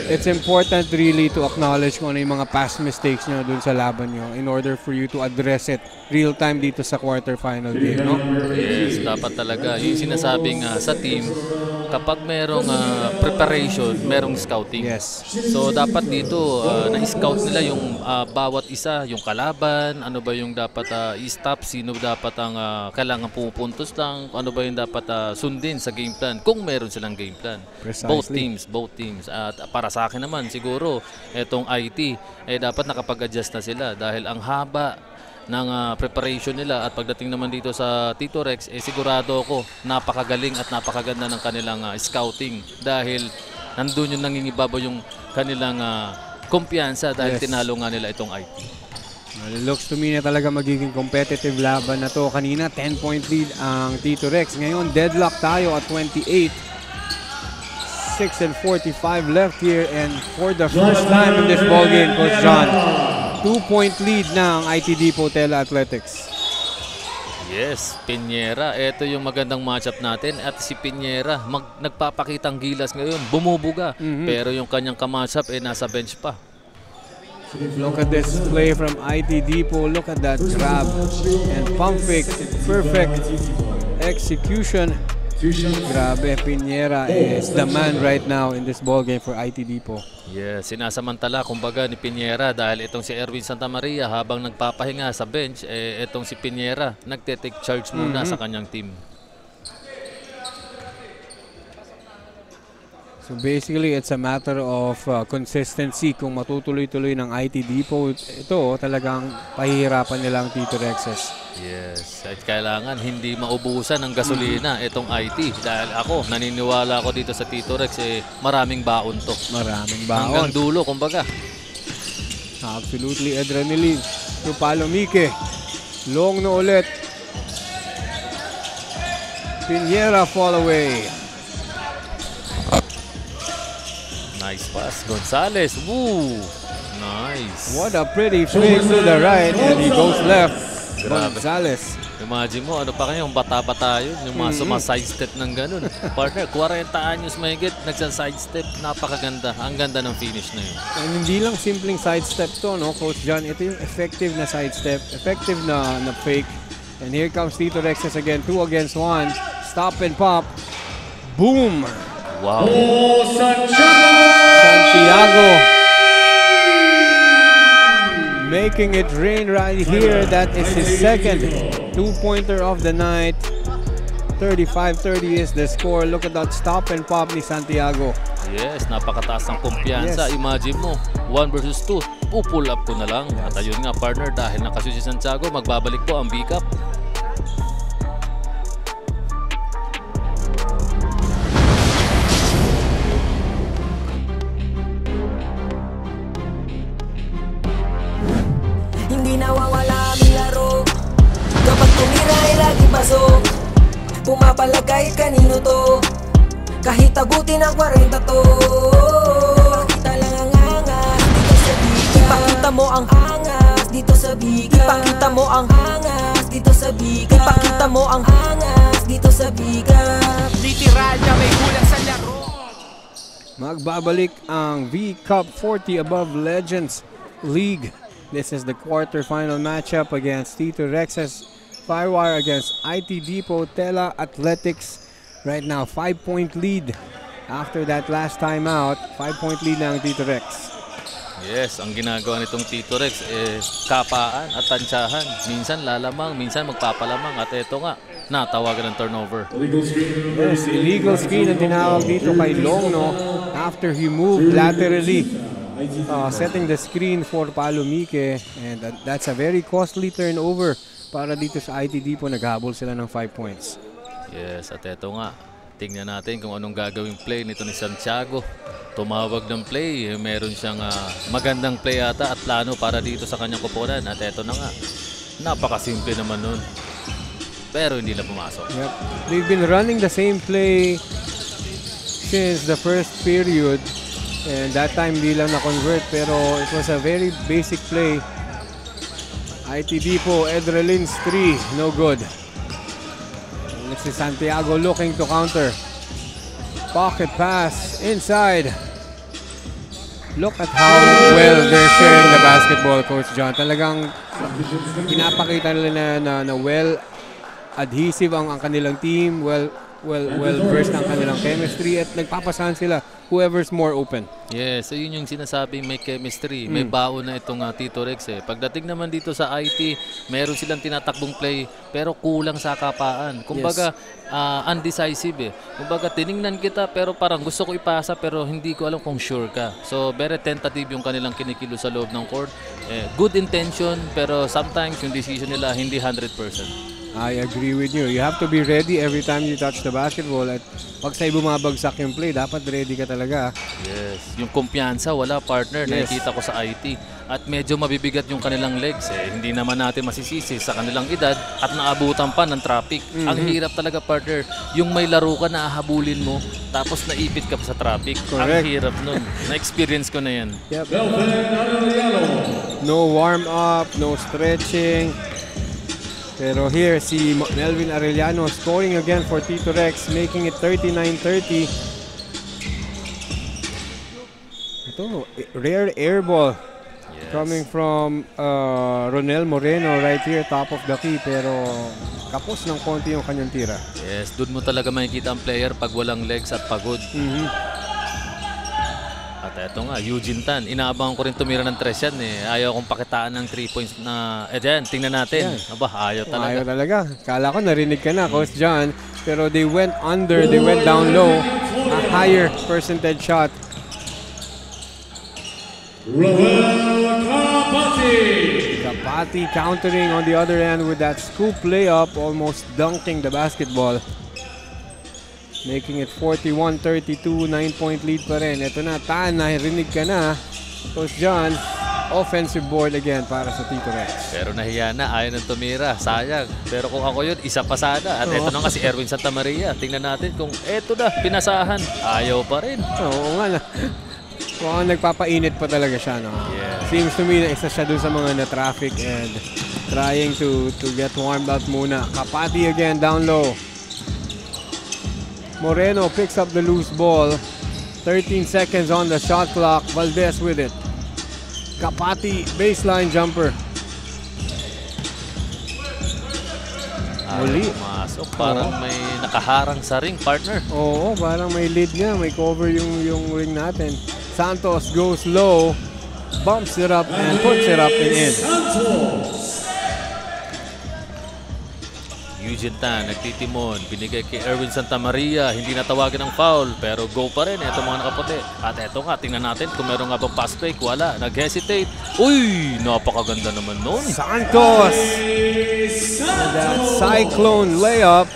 it's important really to acknowledge kung ano yung mga past mistakes nyo dun sa laban nyo in order for you to address it real time dito sa quarterfinal game, no? Yes, dapat talaga. Yung sinasabing sa team, kapag merong preparation, merong scouting. Yes. So dapat dito na-scout nila yung bawat isa, yung kalaban, ano ba yung dapat i-stop, sino dapat ang kailangan pupuntos lang, ano ba yung dapat sundin sa game plan kung meron silang game plan. Precisely. Both teams. At para sa akin naman siguro etong IT dapat nakapag-adjust na sila dahil ang haba ng preparation nila at pagdating naman dito sa Tito Rex sigurado ako napakagaling at napakaganda ng kanilang scouting dahil nandun yung nangingibabaw yung kanilang kumpiyansa dahil tinalo nga nila itong IT. Well, it looks to me na talaga magiging competitive laban na to. Kanina 10-point lead ang Tito Rex. Ngayon deadlock tayo at 28. 6:45 left here, and for the first time in this ball game, Coach John, 2-point lead na ang IT Depot Tela Athletics. Yes, Piñera. Ito yung magandang matchup natin at si Piñera nagpapakitang gilas ngayon, bumubuga. Pero yung kanyang kamatchup nasa bench pa. Look at this play from IT Depot. Look at that grab and pump fake. Perfect execution. Grabe, Piñera is the man right now in this ball game for IT Depot. Yes, sinasamantala kumbaga ni Piñera dahil itong si Erwin Santamaria habang nagpapahinga sa bench, itong si Piñera nagte-take charge muna sa kanyang team. So basically, it's a matter of consistency. Kung matutuloy-tuloy ng IT Depot, ito talagang pahihirapan nilang Tito Rexes. Yes, at kailangan hindi maubusan ng gasolina itong IT dahil ako, naniniwala ako dito sa Tito Rex maraming baon to. Maraming baon. Hanggang dulo, kumbaga. Absolutely adrenaline to Palomike. Long na ulit. Piñera fall away. Nice pass, Gonzales. Woo! Nice. What a pretty fake to the right, and he goes left. Grabe. Gonzales. Imagine mo, ano pa kayo, yung bata-bata yun, yung mga sumaside-step ng ganun. Partner, 40 anyos mahigit, nagsa-sidestep, napakaganda. Ang ganda ng finish na yun. And hindi lang simpleng sidestep to, no, Coach John. Ito yung effective na sidestep, effective na fake. And here comes Tito Rexes again, 2 against 1. Stop and pop. Boom! Wow. Santiago making it rain right here. That is his second 2-pointer of the night. 35-30 is the score. Look at that stop and pop ni Santiago. Yes, napakataas ng kumpiyansa. Yes. Imagine mo, 1 versus 2. Pull up ko na lang. At ayun nga, partner, dahil nakashoot si Santiago, magbabalik po ang B-Cup. Hindi nawawala ang laro. Kapag tumira ay lagi pasok. Pumapalag kahit kanino to. Kahit abutin ang 40 to. Pakita lang ang angas dito sa biga. Ipakita mo ang angas dito sa biga. Ipakita mo ang angas dito sa biga. Ipakita mo ang angas dito sa biga. Literal na may kulang sa laro. Magbabalik ang V-Cup 40 Above Legends League. This is the quarterfinal matchup against Tito Rexes Firewire against IT Depot Tela Athletics. Right now, 5-point lead. After that last time out, 5-point lead na ang Tito Rex. Yes, ang ginagawa nitong Tito Rex kapaan at tansyahan. Minsan lalamang, minsan magpapalamang. At ito nga, natawagan ng turnover. Yes, illegal screen ang tinawag dito kay Longno after he moved laterally. Setting the screen for Palomike, and that's a very costly turnover para dito sa IT Depot. Naghabol sila ng 5 points. Yes, at eto nga, tingnan natin kung anong gagawing play nito ni Santiago. Tumawag ng play, meron siyang magandang play ata at plano para dito sa kanyang koponan. At eto na nga, napakasimple naman nun. Pero hindi na pumasok. Yep. They've been running the same play since the first period. And that time di lang na-convert, pero it was a very basic play. IT Depot, Edrelin's 3, no good. This is Santiago looking to counter. Pocket pass inside. Look at how well they're sharing the basketball, Coach John. Talagang pinapakita nila na well adhesive ang kanilang team, well versed ang kanilang chemistry, at nagpapasahan sila whoever's more open. Yes, so yun yung sinasabi, may chemistry, may baon na itong Tito Rex eh. Pagdating naman dito sa IT, meron silang tinatakbong play pero kulang sa kapaan. Kumbaga, undecisive eh. Kumbaga, tiningnan kita pero parang gusto ko ipasa pero hindi ko alam kung sure ka. So, very tentative yung kanilang kinikilo sa loob ng court. Good intention pero sometimes yung decision nila hindi 100%. I agree with you. You have to be ready every time you touch the basketball. At pag sa'yo bumabagsak yung play, dapat ready ka talaga. Yes. Yung kumpiyansa, wala partner. Yes. Nakikita ko sa IT. At medyo mabibigat yung kanilang legs. Hindi naman natin masisisi sa kanilang edad at naabutan pa ng traffic. Ang hirap talaga partner. Yung may laro ka na ahabulin mo, tapos naipit ka pa sa traffic. Correct. Ang hirap nun. Na-experience ko na yan. Yep. No warm up, no stretching. Pero here, si Melvin Arellano scoring again for Tito Rex, making it 39-30. Ito, rare air ball coming from Ronel Moreno right here, top of the key. Pero kapos ng konti yung kanyang tira. Yes, doon mo talaga makikita ang player pag walang legs at pagod. At eto nga, Eugene Tan. Inaabangan ko rin tumira ng 3 yan eh. Ayaw kong pakitaan ng 3 points na... Dyan, tingnan natin. Aba, ayaw talaga. Ayaw talaga. Kala ko narinig ka na, Coach John. Pero they went under, they went down low. A higher percentage shot. Kapati countering on the other end with that scoop layup, almost dunking the basketball. Making it 41-32, 9-point lead pa rin. Ito na, Tan, narinig ka na. Coach John, offensive board again para sa Tito Rex. Pero nahiya na, ayaw nang tumira. Sayang. Pero kung ako yun, isa pa sana. At ito na nga si Erwin Santamaria. Tingnan natin kung eto na, pinasahan. Ayaw pa rin. Oo nga na. Mukhang nagpapainit pa talaga siya, no? Yeah. Seems to me na isa siya dun sa mga na-traffic and trying to get warmed up muna. Kapati again, down low. Moreno picks up the loose ball. 13 seconds on the shot clock. Valdez with it. Kapati, baseline jumper. Muli. Pumasok. Parang may nakaharang sa ring, partner. Oo, parang may lead nga. May cover yung ring natin. Santos goes low. Bumps it up and puts it up and in. Eugene Tan, nagtitimon, binigay kay Erwin Santamaria, hindi natawagan ng foul, pero go pa rin itong mga nakaputi. At eto nga, tingnan natin kung meron nga bang pass break, wala, nag-hesitate. Uy, napakaganda naman nun. Santos! That cyclone layup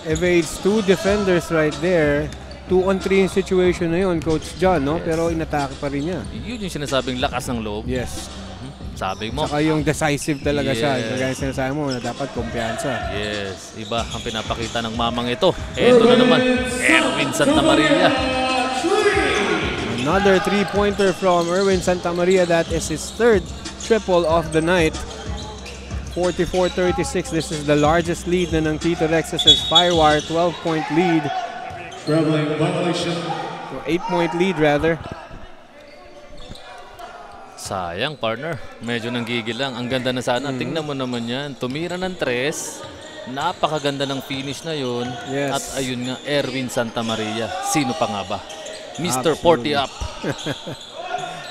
evades 2 defenders right there. 2-on-3 yung situation na yun, Coach John, no? Yes. Pero inatake pa rin niya. Yun yung sinasabing lakas ng loob. Yes. Sabi mo. Saka yung decisive talaga siya. Yes. Kaya sinasabi mo na dapat kumpiyansa. Yes, iba ang pinapakita ng mamang ito. Eto na naman, Erwin Santamaria. Another 3-pointer from Erwin Santamaria. That is his 3rd triple of the night. 44-36. This is the largest lead na ng Tito Rex's Firewire. 12-point lead. Traveling violation. 8-point lead rather. Sayang, partner. Medyo nanggigil lang. Ang ganda na sana. Tingnan mo naman yan. Tumira ng 3. Napakaganda ng finish na yun. Yes. At ayun nga, Erwin Santamaria. Sino pa nga ba? Mr. Absolutely. 40 up.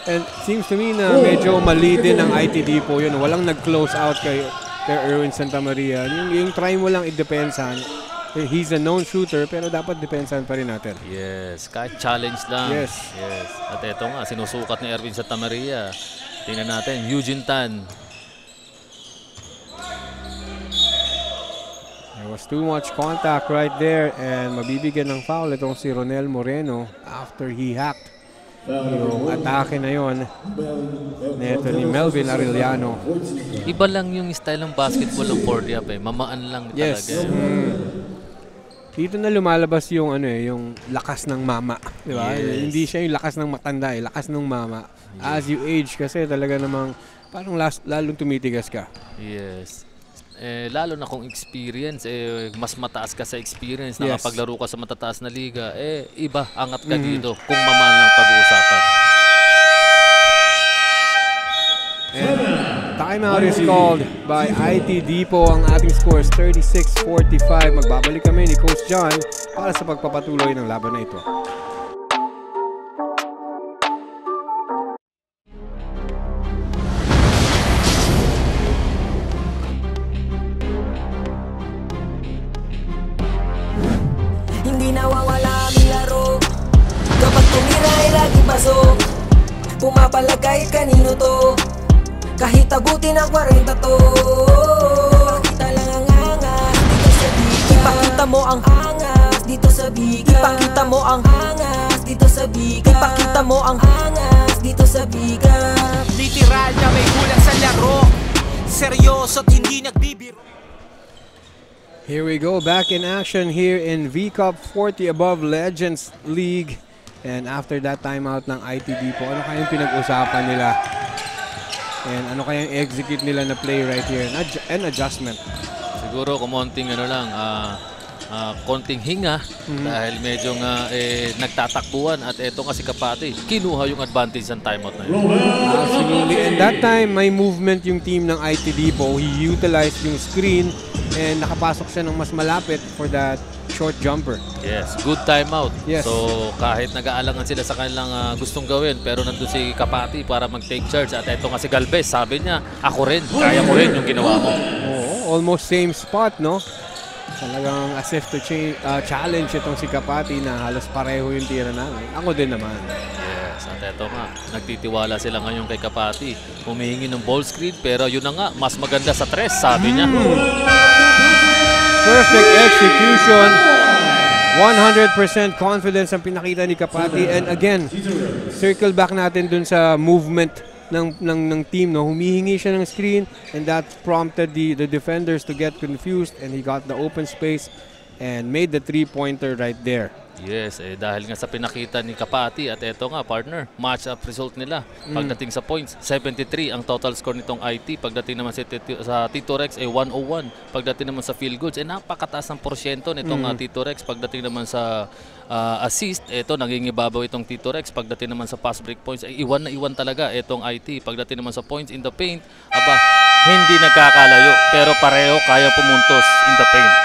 And seems to me na medyo mali din ang ITD po yun. Walang nag-close out kay Erwin Santamaria. Yung try mo lang i-depensan. He's a known shooter pero dapat depensahan pa rin natin. Yes, kahit challenge lang. Yes. Yes. At eto nga, sinusukat ni Erwin Santamaria. Tingnan natin, Eugene Tan. There was too much contact right there and mabibigyan ng foul itong si Ronel Moreno after he hacked yung atake na yon neto ni Melvin Arellano. Iba lang yung style ng basketball ng 40 up eh. Mamaan lang Yes. talaga. Dito na lumalabas yung yung lakas ng mama, di ba? Yes. Hindi siya yung lakas ng matanda, lakas ng mama. As you age kasi talaga namang parang lalong tumitigas ka. Yes. Lalo na kung experience, mas mataas ka sa experience, Yes. nakapaglaro ka sa matataas na liga, iba, angat ka dito kung mamaan lang pag-uusapan. Timeout is called by IT Depot. Ang ating score is 36-45. Magbabalik kami ni Coach John para sa pagpapatuloy ng laban na ito. Hindi nawawala ang laro. Kapag tumira ay lagi pasok. Pumapalagay kanino to. Kahit abutin ang 40 to. Ipakita lang ang angas dito sa biga. Ipakita mo ang angas dito sa biga. Ipakita mo ang angas dito sa biga. Ipakita mo ang angas dito sa biga. Literal na may kulang sa laro. Seryoso at hindi nagbibiro. Here we go, back in action here in V-Cup 40 Above Legends League. And after that timeout ng IT Depot, ano kayang pinag-usapan nila? And ano kayang execute nila na play right here? An adjustment. Siguro kumonting konting hinga dahil medyo nagtatakbuhan at eto nga si Kapati kinuha yung advantage ng timeout na yun. Absolutely. And that time may movement yung team ng IT Depot. He utilized yung screen and nakapasok siya ng mas malapit for that short jumper. Yes, good timeout. Yes. So kahit nag-aalangan sila sa kanilang gustong gawin pero nandun si Kapati para mag-take charge at eto nga si Galvez, sabi niya ako rin, kaya ko rin yung ginawa mo. Oo, almost same spot, no? Talagang as if to challenge itong si Kapati na halos pareho yung tira namin. Ako din naman. Yes, at eto nga, nagtitiwala sila ngayon kay Kapati. Humihingi ng ball screen pero yun na nga, mas maganda sa tres, sabi niya. Perfect execution. 100% confidence ang pinakita ni Kapati. And again, circle back natin dun sa movement ng team, no? Humihingi siya ng screen and that prompted the defenders to get confused and he got the open space and made the three-pointer right there. Yes, dahil nga sa pinakita ni Kapati at eto nga partner, match-up result nila. Pagdating sa points, 73 ang total score nitong IT. Pagdating naman sa Tito Rex, 101. Pagdating naman sa field goals, napakataas ng porsyento nitong Tito Rex. Pagdating naman sa assist, eto nangingibabaw itong Tito Rex. Pagdating naman sa pass break points, iwan na iwan talaga itong IT. Pagdating naman sa points in the paint, hindi nagkakalayo pero pareho kaya pumuntos in the paint.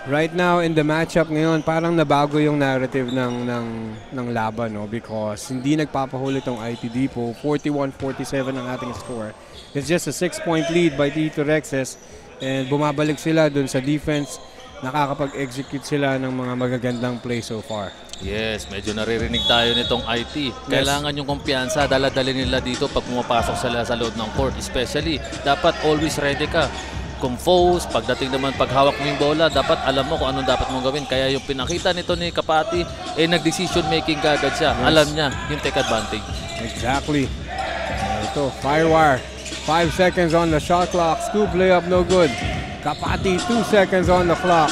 Right now in the matchup ngayon, parang nabago yung narrative ng laban, no? Because hindi nagpapahuli tong IT Depot. 41-47 ang ating score. It's just a 6-point lead by Tito Rexes and bumabalik sila dun sa defense. Nakakapag-execute sila ng mga magagandang play so far. Yes, medyo naririnig tayo nitong IT. Kailangan yung kumpiyansa, dala-dali nila dito pag pumapasok sila sa loob ng court. Especially, dapat always ready ka. Compose, pagdating naman paghawak mo yung bola, dapat alam mo kung anong dapat mong gawin. Kaya yung pinakita nito ni Kapati, nag-decision making kagad siya. Yes. Alam niya yung take advantage. Exactly. Ito, Firewire. 5 seconds on the shot clock. Scoop layup, no good. Kapati, 2 seconds on the clock.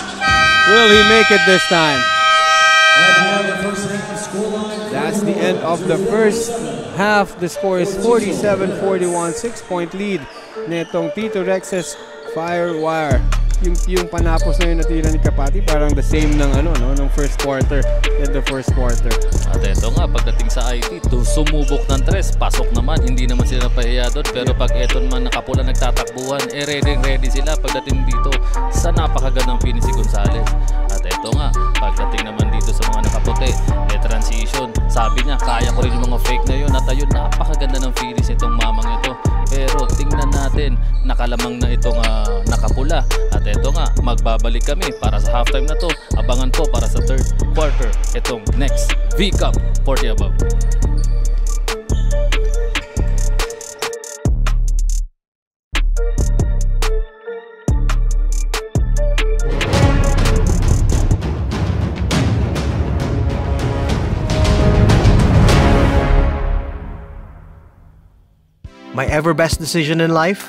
Will he make it this time? That's the end of the first half. The score is 47-41, 6-point lead netong Tito Rexes Firewire. Yung panapos na yun natira ni Kapati, parang the same ng ng first quarter and the first quarter. At ito nga, pagdating sa IT, sumubok ng tres, pasok naman, hindi naman sila pahiya doon. Pero pag eto naman nakapula nagtatakbuhan, ready sila pagdating dito sa napakagandang finish si Gonzales. At ito nga, pagdating naman dito sa mga nakaputi, transition, sabi niya, kaya ko rin yung mga fake na yun. At ayun, napakaganda ng finish itong mamang ito. Pero tingnan natin, nakalamang na itong nakapula. At eto nga, magbabalik kami para sa halftime na to. Abangan po para sa third quarter itong next V-Cup 40 Above. My ever best decision in life,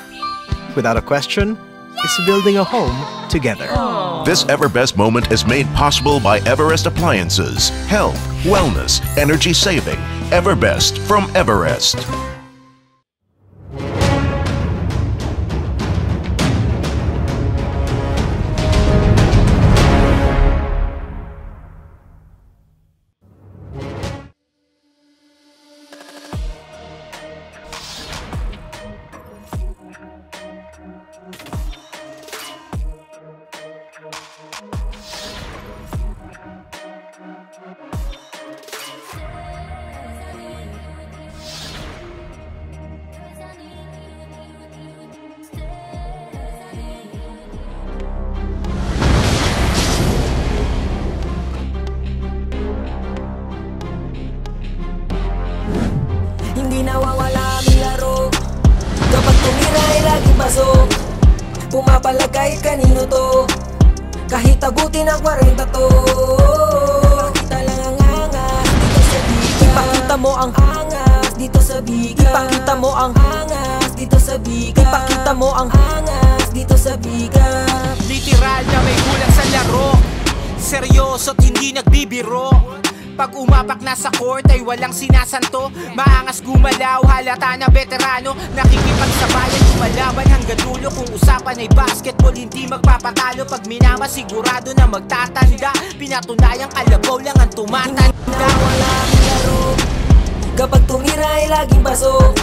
without a question, is building a home together. This Everbest moment is made possible by Everest Appliances. Health, wellness, energy saving. Everbest from Everest. Pumapalagay kanino to, kahit abutin ang 40 to. Ipakita lang ang angas dito sa biga. Ipakita mo ang angas dito sa biga. Ipakita mo ang angas dito sa biga. Ipakita mo ang angas dito sa biga. Literal na may kulang sa laro, seryoso't hindi nagbibiro. Pag umapak na sa court ay walang sinasanto. Maangas gumalaw, halata na veterano. Nakikipagsabayan, lumalaban hanggang dulo. Kung usapan ay basketball, hindi magpapatalo. Pag minama, sigurado na magtatanda. Pinatunayang kalabaw lang ang tumatanda. Wala ang laro, kapag tumira ay laging baso.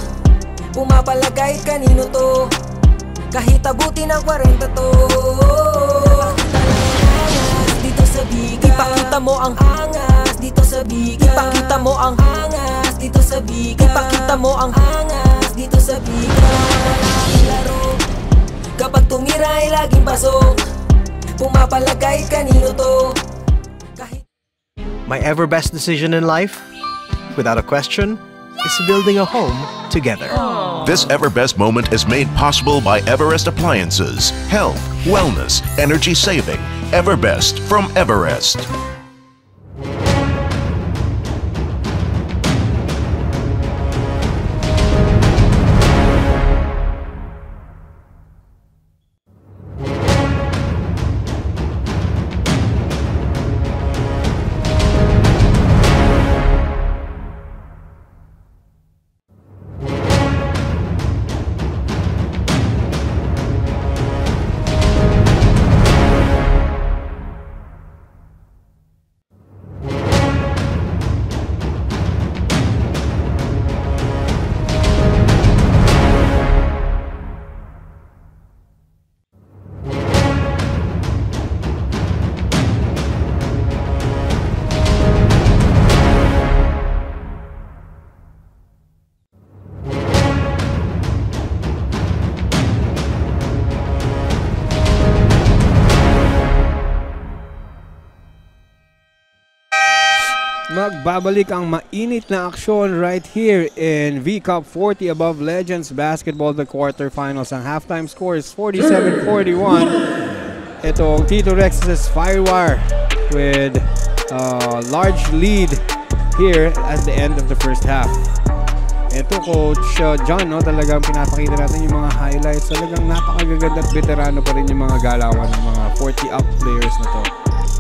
Pumapalagay kanino to, kahit abutin ang 40 to. Dito sa biga. Ipakita mo ang angas dito sa biga. Ipakita mo ang angas dito sa biga. Ipakita mo ang angas dito sa biga. Walang laro, kapag tumira ay laging baso. Pumapalagay kanino to. My ever best decision in life, without a question, is building a home together. This Everbest moment is made possible by Everest Appliances. Health, wellness, energy saving. Everbest from Everest. Magbabalik ang mainit na aksyon right here in V-Cup 40 Above Legends Basketball, the quarterfinals. Ang halftime score is 47-41. Itong Tito Rex's Firewire with a large lead here at the end of the first half. Ito, Coach John, no, talagang pinapakita natin yung mga highlights. Talagang napakagaganda at veterano pa rin yung mga galawan ng mga 40-up players na to.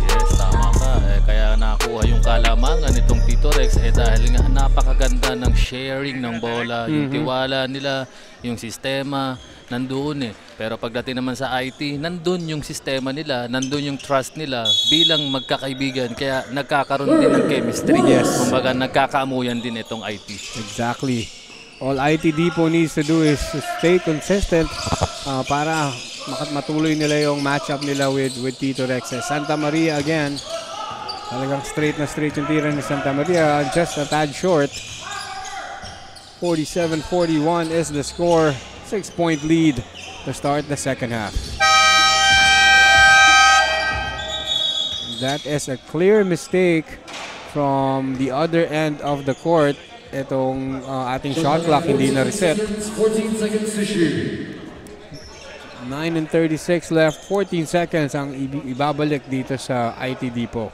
Yes, tama ka. Kaya nakuha yung kalamangan nitong Tito Rex dahil nga napakaganda ng sharing ng bola, yung tiwala nila, yung sistema, nandoon eh. Pero pagdating naman sa IT, nandun yung sistema nila, nandun yung trust nila bilang magkakaibigan. Kaya nagkakaroon din ng chemistry. Yes. Kumbaga nagkakaamuyan din itong IT. Exactly. All IT Depot needs to do is to stay consistent para matuloy nila yung matchup nila with Tito Rex. Santa Maria again. Talagang straight yung tira ni Santa Maria. Just a tad short. 47-41 is the score. 6-point lead to start the second half. That is a clear mistake from the other end of the court. Itong ating shot clock hindi na reset. 9:36 left, 14 seconds ang ibabalik dito sa IT Depot.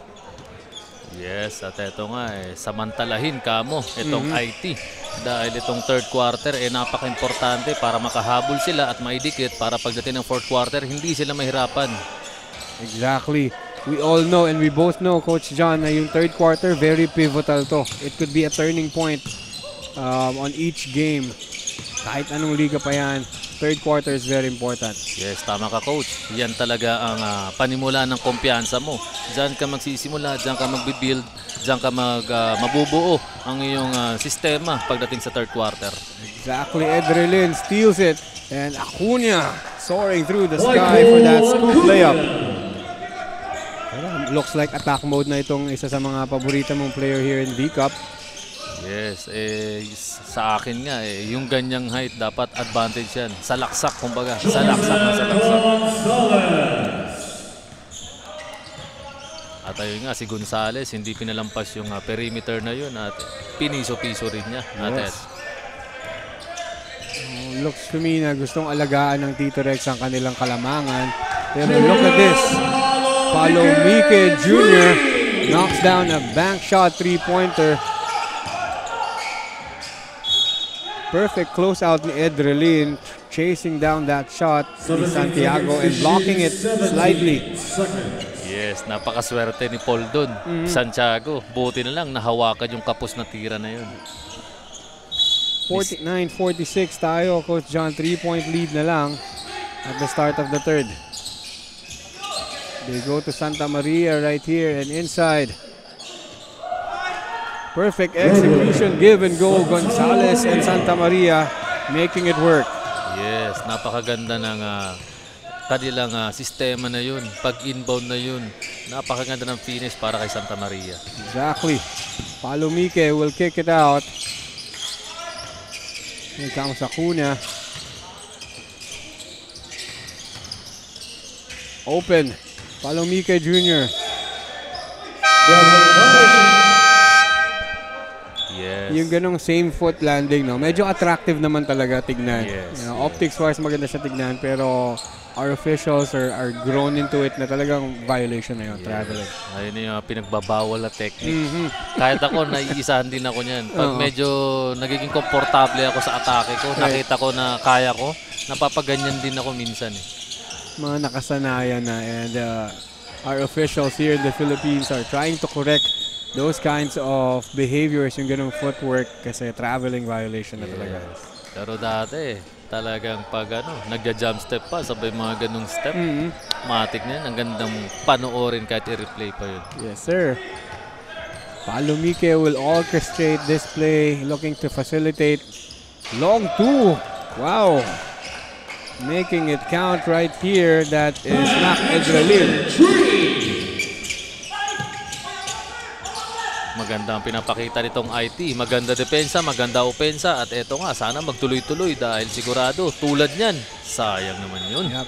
Yes, at ito nga samantalahin kamo itong IT dahil itong third quarter napaka-importante para makahabol sila at maidikit para pagdating ng fourth quarter hindi sila mahirapan. Exactly. We all know and we both know, Coach John, na yung third quarter very pivotal to. It could be a turning point on each game. Kahit anong liga pa yan, third quarter is very important. Yes, tama ka, Coach. Yan talaga ang panimula ng kumpiyansa mo. Diyan ka magsisimula, diyan ka magbibuild, diyan ka mabubuo ang iyong sistema pagdating sa third quarter. Exactly. Edrelin steals it and Acuna soaring through the sky for that scoop layup. Looks like attack mode na itong isa sa mga paborito mong player here in V-Cup. Yes, sa akin nga yung ganyang height dapat advantage yan. Sa laksak, kumbaga. Sa laksak. At ayun nga, si Gonzales hindi pinalampas yung perimeter na yun at piniso-piso rin niya. Yes. Looks to me na gustong alagaan ng Tito Rex ang kanilang kalamangan. Pero look at this. Palomike Jr. knocks down a bank shot 3-pointer. Perfect closeout ni Edrelin, chasing down that shot ni Santiago and blocking it slightly. Yes, napakaswerte ni Paul doon. Santiago, buti na lang nahawakan yung kapos na tira na yun. 49-46 tayo, Coach John. 3-point lead na lang at the start of the third. They go to Santa Maria right here and inside. Perfect execution, give and go. Gonzalez and Santa Maria making it work. Yes, napakaganda ng kanilang sistema na yun. Pag inbound na yun, napakaganda ng finish para kay Santa Maria. Exactly. Palomike will kick it out. Here comes Acuna. Open. Palomike Jr. Yes. Yung ganong same foot landing, no? Medyo attractive naman talaga tignan. Yes. You know, optics-wise maganda siya tignan, pero our officials are grown into it na talagang violation na yun, traveling. Ayun yung pinagbabawal na technique. Kahit ako, naiisahan din ako niyan. Pag medyo nagiging komportable ako sa atake ko, nakita ko na kaya ko, napapaganyan din ako minsan. Mga nakasanayan na, and our officials here in the Philippines are trying to correct those kinds of behaviors, yung ganong footwork, kasi traveling violation na talaga. Pero dati, talagang pag nagja-jump step pa, sabay mga ganong step, matik na yan. Ang gandang panoorin kahit i-replay pa yun. Yes, sir. Palomike will orchestrate this play, looking to facilitate. Long two. Wow. Making it count right here. That is Mac Edrelin. Maganda ang pinapakita nitong IT. Maganda depensa, maganda opensa. At eto nga, sana magtuloy-tuloy dahil sigurado, tulad niyan, sayang naman yun. Yep.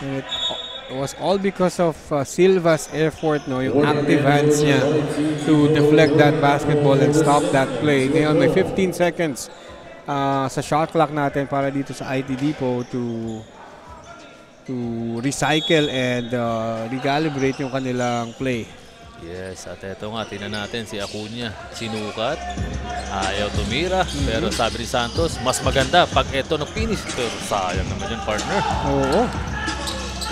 And it was all because of Silva's effort, no? Yung active hands niya to deflect that basketball and stop that play. Ngayon, may 15 seconds sa shot clock natin para dito sa IT Depot to recycle and recalibrate yung kanilang play. Yes, at eto nga, tinan natin si Acuna, sinukat, ayaw tumira, pero sabi ni Santos, mas maganda pag eto na-finish, pero sayang naman yun, partner. Oo.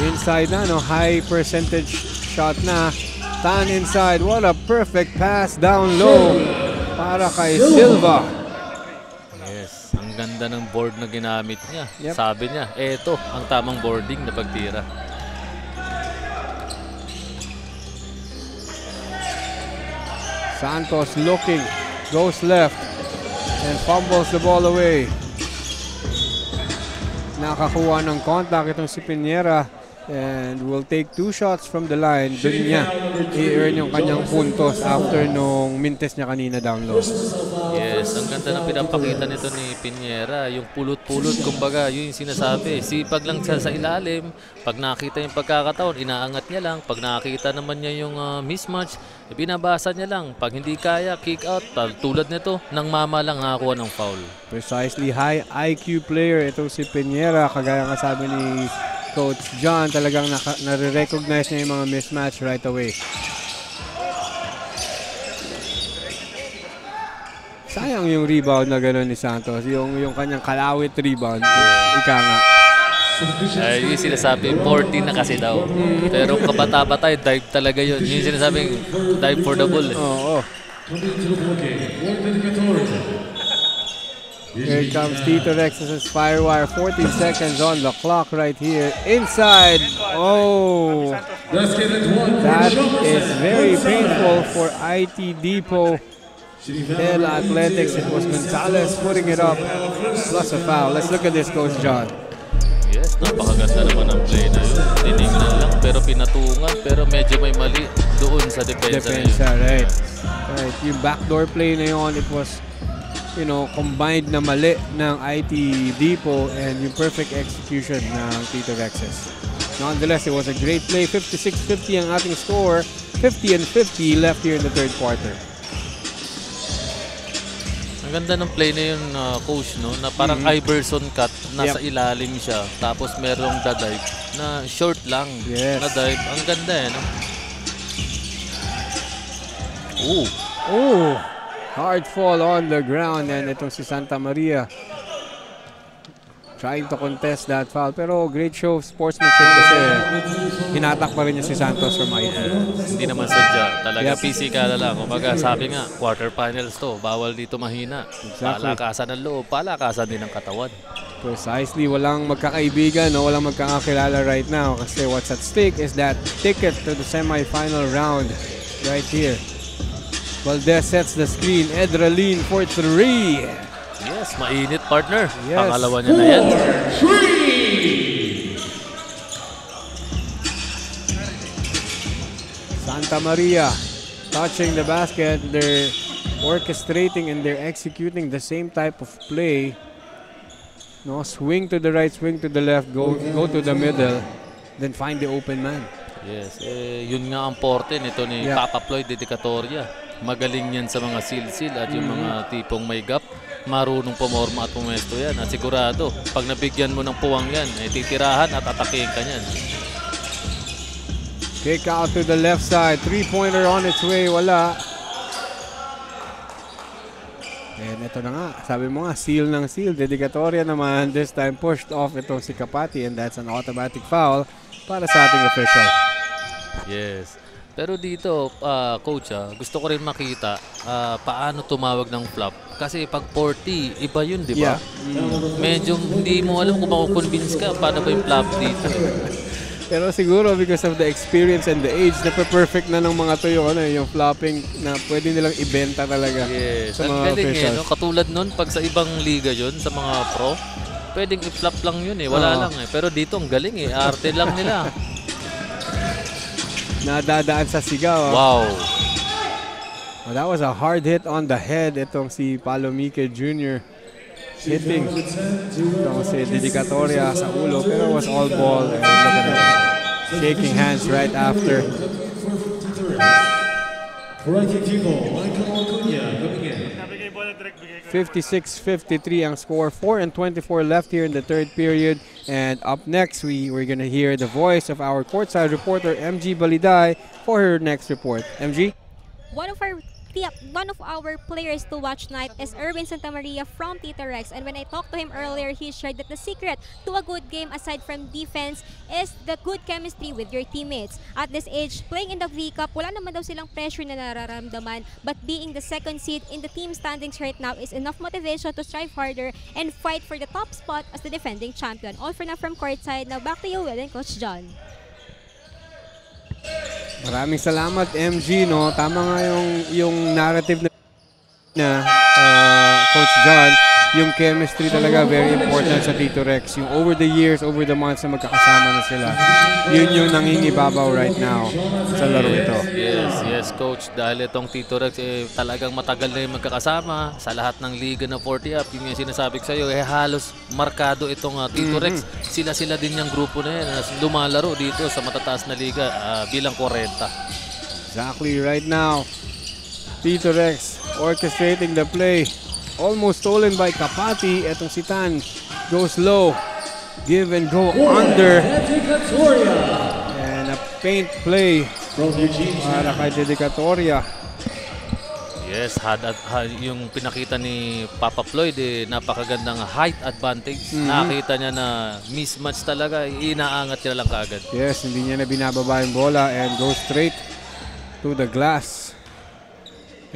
Inside na, no? High percentage shot na. Tan inside, what a perfect pass down low para kay Silva. Yes, ang ganda ng board na ginamit niya. Yep. Sabi niya, eto ang tamang boarding na pagtira. Santos looking, goes left, and fumbles the ball away. Nakakuha ng contact itong si Piñera and will take 2 shots from the line. Doon niya i-earn yung kanyang puntos after nung mintes niya kanina down low. Yes, ang ganda ng pinapakita nito ni Piñera. Yung pulot-pulot, kumbaga, yun yung sinasabi. Sipag lang siya sa ilalim. Pag nakita yung pagkakataon, inaangat niya lang. Pag nakita naman niya yung mismatch, binabasa niya lang. Pag hindi kaya, kick out. Tulad nito, nang mama lang nakakuha ng foul. Precisely, high IQ player itong si Piñera. Kagaya nga sabi ni Coach John, talagang nare-recognize niya yung mga mismatch right away. Sayang yung rebound na gano'n ni Santos. Yung kanyang kalawit rebound. Ika nga. Ay, yung sinasabi, 14 na kasi daw. Pero kabata-bata, dive talaga yun. Yung sinasabing dive for the ball. Oo. Here comes Tito Rex's Firewire. 14 seconds on the clock right here. Inside. Oh. That is very painful for IT Depot. El Athletics. It was Gonzalez putting it up. Plus a foul. Let's look at this, Coach John. Yes, napakaganda naman ang play na yun. Tinignan lang pero pinatungan. Pero medyo may mali doon sa depensa na yun. Right. Right. Yung backdoor play na yun, it was, you know, combined na mali ng IT Depot and yung perfect execution ng Tito Rexes. Nonetheless, it was a great play. 56-50 ang ating score. 50-50 left here in the third quarter. Ang ganda ng play na yun, coach, no? Na parang Iverson cut, nasa ilalim siya. Tapos merong dive na short lang na dive. Ang ganda no? Hard fall on the ground, and itong si Santa Maria trying to contest that foul. Pero great show of sportsmanship kasi hinatak pa rin niya si Santos from IT. Hindi naman sadya. Talaga physical lang. Kumbaga sabi nga, quarterfinals to. Bawal dito mahina. Palakasan ng loob, palakasan din ng katawan. Precisely. Walang magkakaibigan, no? Walang magkakakilala right now kasi what's at stake is that ticket to the semi-final round right here. Valdez sets the screen. Edralin for 3. Yes, mainit, partner. Pangalawa niya na yan. Santa Maria touching the basket. They're orchestrating and they're executing the same type of play. No, swing to the right, swing to the left, go to the middle, then find the open man. Yes, yun nga ang porte nito ni Papa Floyd Dedicatoria. Magaling yan sa mga seal-seal at yung mga tipong may gap. Marunong pumorma at pumesto yan. At sigurado, pag nabigyan mo ng puwang yan, titirahan at atakihin ka yan. Kick out to the left side. Three-pointer on its way. Wala. And ito na nga. Sabi mo nga, seal ng seal. Dedicatoria naman. This time pushed off itong si Kapati, and that's an automatic foul para sa ating official. Yes. Pero dito, coach, gusto ko rin makita paano tumawag ng flop. Kasi pag 40, iba yun, di ba? Medyo hindi mo alam kung makukonvince ka paano ba yung flop dito. Pero siguro because of the experience and the age, na-perfect na ng mga to yung flopping na pwede nilang ibenta talaga sa mga officials. No? Katulad nun, pag sa ibang liga yun, sa mga pro, pwedeng i-flop lang yun wala lang Pero dito, ang galing arte lang nila. Nadadaan sa sigaw. Wow. Well, that was a hard hit on the head. Itong si Palomique Jr. hitting itong si Dedicatoria sa ulo. Pero it was all ball. And look at that. Shaking hands right after. 56-53 ang score. 4:24 left here in the third period. And up next, we're going to hear the voice of our courtside reporter, MG Baliday, for her next report. MG? One of our players to watch tonight is Erwin Santa Maria from Tito Rex. And when I talked to him earlier, he shared that the secret to a good game aside from defense is the good chemistry with your teammates. At this age, playing in the V-Cup, wala naman daw silang pressure na nararamdaman. But being the second seed in the team standings right now is enough motivation to strive harder and fight for the top spot as the defending champion. All for now from courtside. Now back to you, Will and Coach John. Maraming salamat, MG, no? Tama nga yung narrative na Coach John, yung chemistry talaga very important sa Tito Rex. Yung over the years, over the months na magkakasama na sila. Yun yung nangingibabaw right now sa laro ito. Yes, Coach. Dahil itong Tito Rex, talagang matagal na yung magkakasama sa lahat ng liga na 40 up. Yung sinasabi ko sa'yo, halos markado itong Tito Rex. Sila din yung grupo na yan. Lumalaro dito sa matataas na liga bilang 40. Exactly, right now. Tito Rex orchestrating the play. Almost stolen by Kapati. Etong si Tan goes low. Give and go under. And a paint play para kay Dedicatoria. Yes, yung pinakita ni Papa Floyd, napakagandang height advantage. Nakita niya na mismatch talaga, inaangat niya lang kaagad. Yes, hindi niya na binababa yung bola and goes straight to the glass.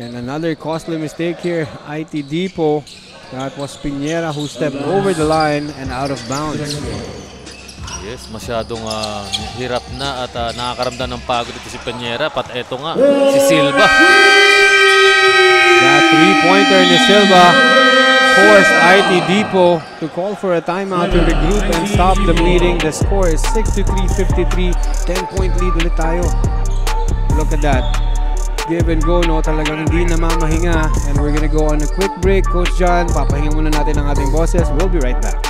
And another costly mistake here, IT Depot. That was Piñera who stepped over the line and out of bounds. Yes, masyadong hirap na at nakakaramdam ng pagod ito si Piñera. Pat eto nga, si Silva. That three-pointer ni Silva forced IT Depot to call for a timeout to regroup and stop the bleeding. The score is 63-53. 10-point lead ulit tayo. Look at that. Give and go, no? Talagang hindi namamahinga. And we're gonna go on a quick break. Coach John, papahinga muna natin ang ating bosses. We'll be right back.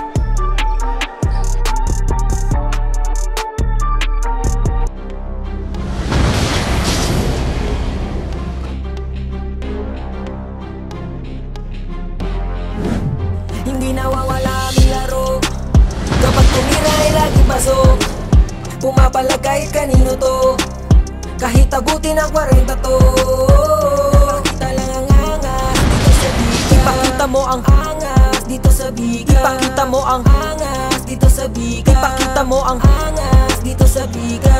Pumapalagay kanino to, kahit abutin ang 40 to. Kita lang ang angas dito sa biga. Ipakita mo ang angas dito sa biga. Ipakita mo ang angas dito sa biga. Ipakita mo ang angas dito sa biga.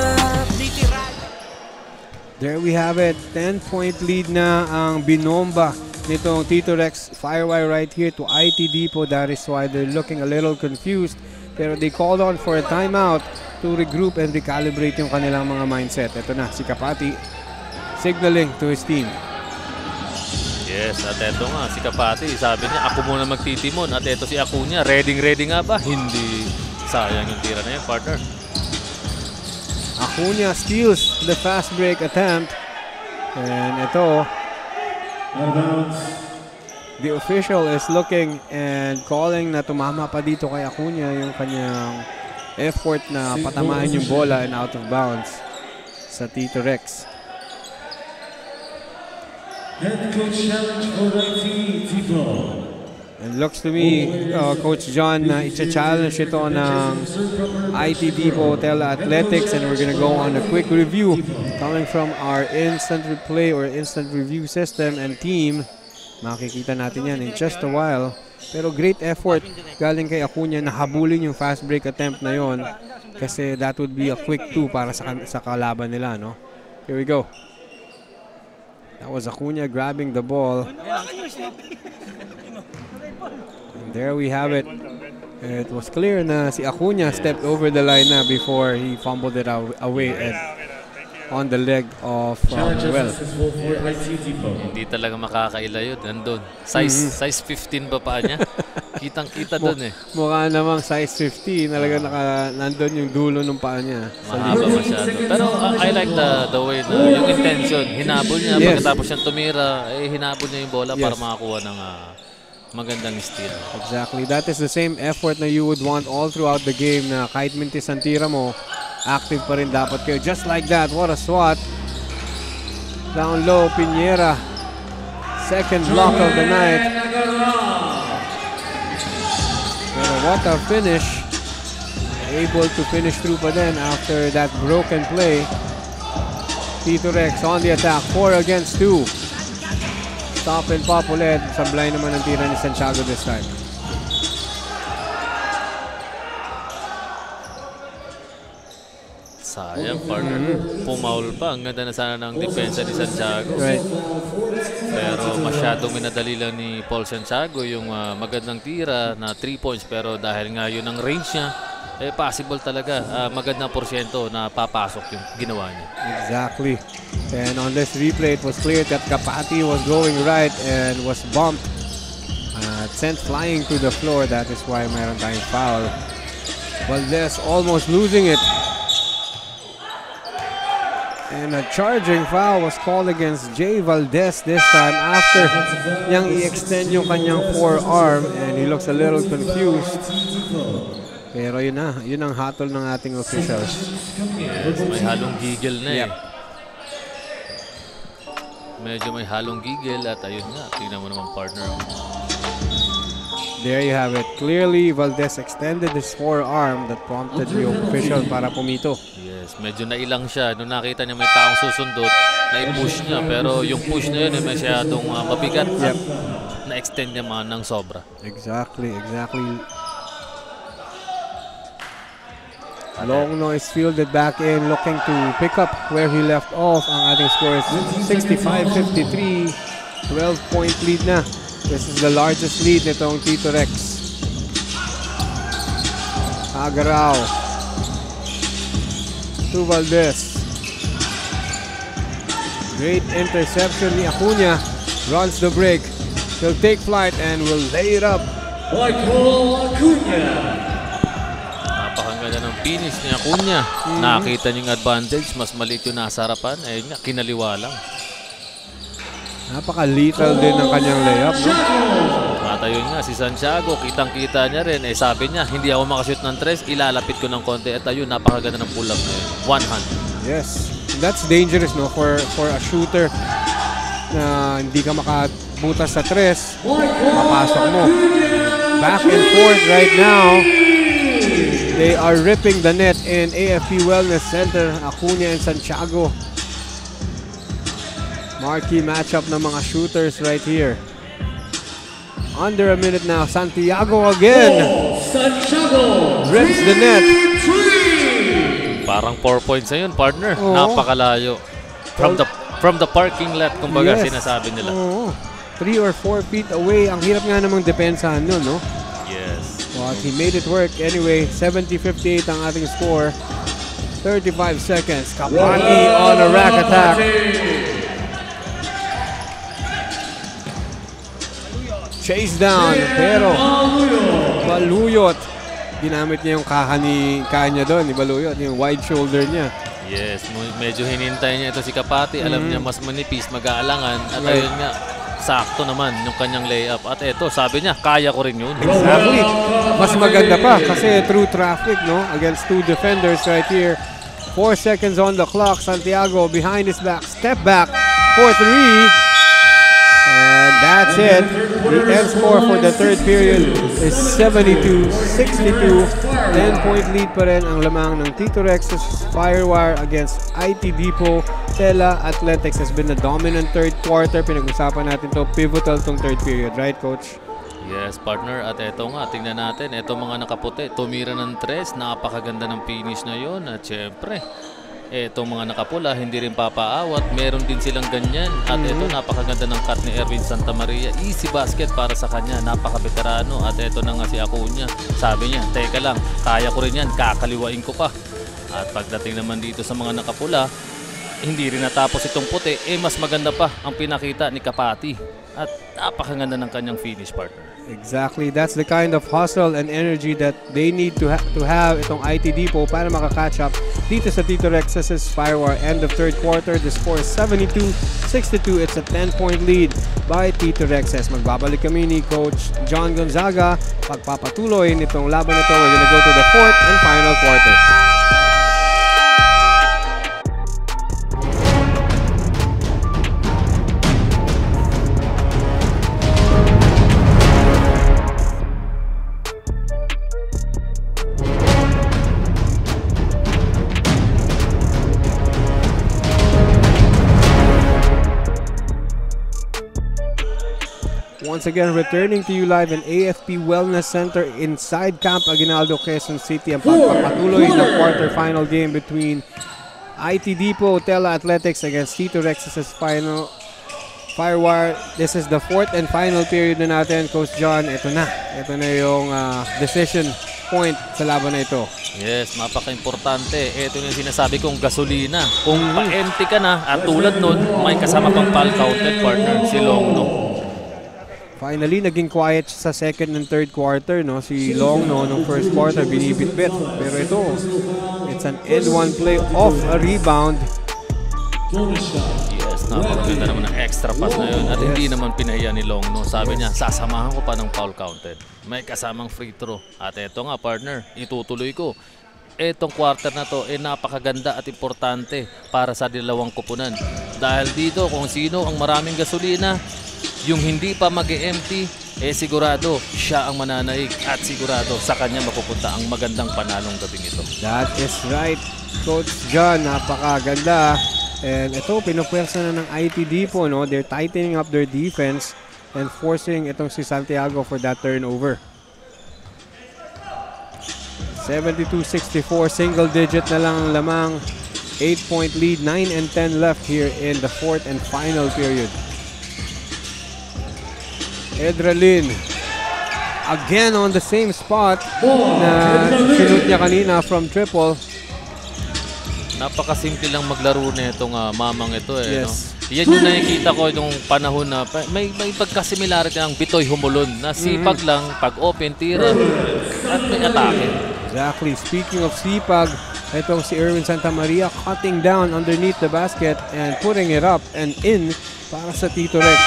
There we have it. 10-point lead na ang binomba nitong Tito Rex Firewire right here to IT Depot. That is why they're looking a little confused. Pero they called on for a timeout to regroup and recalibrate yung kanilang mga mindset. Ito na, si Kapati signaling to his team. Yes, at eto nga, si Kapati, sabi niya, ako muna magtitimon. At eto si Acuna, ready nga ba? Hindi. Sayang yung tira na yun, partner. Acuna steals the fast break attempt. And ito, the official is looking and calling na tumama pa dito kay Acuna yung kanyang effort na patamaan yung bola and out of bounds sa Tito Rex. Head coach challenge for IT Depot. And looks to me, Coach John, na i-challenge ito ng IT Depot Tela Athletics, and we're gonna go on a quick review coming from our instant replay or instant review system and team. Makikita natin yan in just a while. Pero great effort galing kay Acuna na habulin yung fast break attempt na yon, kasi that would be a quick 2 para sa kalaban nila, no? Here we go. That was Acuna grabbing the ball. And there we have it. It was clear na si Acuna stepped over the line na before he fumbled it away at on the leg of Well. Hindi talaga makakaila yun. Nandun. Size 15 ba pa niya? Kitang-kita dun eh. Mukha namang size 15. Talaga nandun yung dulo ng paa niya. Mahaba masyado. Pero I like the way na yung intention. Hinabol niya. Pagkatapos siyang tumira, hinabol niya yung bola para makakuha ng magandang steal. Exactly. That is the same effort na you would want all throughout the game, na kahit mintis ang tira mo, active pa rin dapat kayo. Just like that. What a swat. Down low, Piñera. Second block of the night. Pero what a finish. Able to finish through pa din after that broken play. Tito Rex on the attack. 4 against 2. Stop and pop ulit. Sablay naman ang tira ni Santiago this time. Sayang, partner. Pumaul pa. Ang ganda na sana ng depensa ni Santiago. Right. Pero masyadong minadali lang ni Paul Santiago yung magandang tira na 3 points. Pero dahil nga yun ang range niya, possible talaga. Magandang porsyento na papasok yung ginawa niya. Exactly. And on this replay, it was clear that Kapati was going right and was bumped. Sent flying to the floor. That is why mayroon tayong foul. Valdez almost losing it. And a charging foul was called against Jay Valdez this time after niyang i-extend yung kanyang forearm, and he looks a little confused. Pero yun ang hatol ng ating officials. Yes, may halong gigil na eh. Medyo may halong gigil at ayun nga, tingnan mo naman, partner. There you have it. Clearly, Valdez extended his forearm that prompted yung official para pumito. Yes, medyo nailang siya. Nung nakita niya may taong susundot, na-push niya. Pero yung push na yun, masyadong mabigat. Na-extend niya ng sobra. Exactly. Long noise fielded back in, looking to pick up where he left off. Ang ating score is 65-53. 12-point lead na. This is the largest lead nitong Tito Rex. Agarao to Valdez. Great interception ni Acuna. Runs the break. He'll take flight and will lay it up. Michael Acuna. Napakaganda ng finish ni Acuna. Nakita niyo yung advantage. Mas maliit yung nasa harapan. Ayun nga, kinaliwa lang. Napaka-lethal din ng kanyang layup, no? At ayun nga, si Santiago, kitang-kita niya rin. Sabi niya, hindi ako makashoot ng 3, ilalapit ko ng konti. At ayun, napakaganda ng pull-up na yun. One hand. Yes. That's dangerous, no? For a shooter na hindi ka makabutas sa 3, mapasok mo. Back and forth right now. They are ripping the net in AFP Wellness Center, Acuna and Santiago. Marquee matchup ng mga shooters right here. Under a minute now, Santiago again. Santiago Rips the net. Parang 4 points na yun, partner. Oo. Napakalayo. From the parking lot, kumbaga sinasabi nila. 3 or 4 feet away. Ang hirap nga namang depensahan nun, no? Yes. But he made it work anyway. 70-58 ang ating score. 35 seconds. Kapati on a rack attack. Chase down, pero Baluyot. Ginamit niya yung kaha niya doon, ni Baluyot, yung wide shoulder niya. Yes, medyo hinintay niya ito si Kapati. Alam niya mas manipis, mag-aalangan. At ayun nga, sakto naman yung kanyang layup. At ito, sabi niya, kaya ko rin yun. Exactly. Mas maganda pa kasi through traffic, no? Against 2 defenders right here. 4 seconds on the clock. Santiago behind his back. Step back for 3. And that's it. The end score for the third period is 72-62. 10-point lead pa rin ang lamang ng Tito Rex's Firewire against IT Depot. Tela Athletics has been the dominant third quarter. Pinag-usapan natin to, pivotal tong third period. Right, Coach? Yes, partner. At eto nga, tingnan natin. Eto mga nakaputi. Tumira ng 3. Napakaganda ng finish na yun. At syempre, etong mga nakapula, hindi rin papaawat. Meron din silang ganyan. At ito, napakaganda ng cut ni Erwin Santamaria. Easy basket para sa kanya. Napaka-veterano. At ito na nga si Acuna. Sabi niya, teka lang, kaya ko rin yan. Kakaliwain ko pa. At pagdating naman dito sa mga nakapula, hindi rin natapos itong puti. Mas maganda pa ang pinakita ni Kapati. At napakaganda ng kanyang finish, partner. Exactly. That's the kind of hustle and energy that they need to have itong IT Depot para makakatch up dito sa Tito Rex's Firewire. End of third quarter. The score is 72-62. It's a 10-point lead by Tito Rex's. Magbabalik kami ni Coach John Gonzaga. Pagpapatuloy nitong laban nito. We're gonna go to the fourth and final quarter. Once again, returning to you live in AFP Wellness Center inside Camp Aguinaldo, Quezon City. Ang pagpapatuloy ng quarterfinal game between IT Depot, Tela Athletics against Tito Rex's Firewire. This is the fourth and final period na natin, Coach John. Ito na yung decision point sa laban na ito. Yes, napaka-importante. Ito yung sinasabi kong gasolina. Kung pa-empty ka na at tulad nun, may kasama pang foul counted partner, si Longno. Finally, naging quiet sa second and third quarter, no? Si Longno nung first quarter binibitbit. Pero ito, it's an end one play off a rebound. Yes, napakaganda naman ng extra pass na yun. At hindi naman pinahiya ni Longno. Sabi niya, sasamahan ko pa ng foul counted. May kasamang free throw. At ito nga, partner, itutuloy ko. Etong quarter na to napakaganda at importante para sa dalawang kupunan. Dahil dito, kung sino ang maraming gasolina, yung hindi pa mag-empty, sigurado siya ang mananaig at sigurado sa kanya mapupunta ang magandang panalong gabing ito. That is right, Coach John. Napakaganda. And ito, pinupwersa na ng IT Depot, no? They're tightening up their defense and forcing itong si Santiago for that turnover. 72-64, single digit na lang ang lamang. 8-point lead, 9 and 10 left here in the fourth and final period. Edralin again on the same spot na sinut niya kanina from triple. Napakasimple lang maglaro na itong mamang ito Yes. no? Yan yung nakikita ko yung panahon na may pagkasimilarity ng Bitoy Humulon na sipag lang, pag open, tira at may atake. Exactly. Speaking of sipag, itong si Erwin Santamaria cutting down underneath the basket and putting it up and in para sa Tito Rex.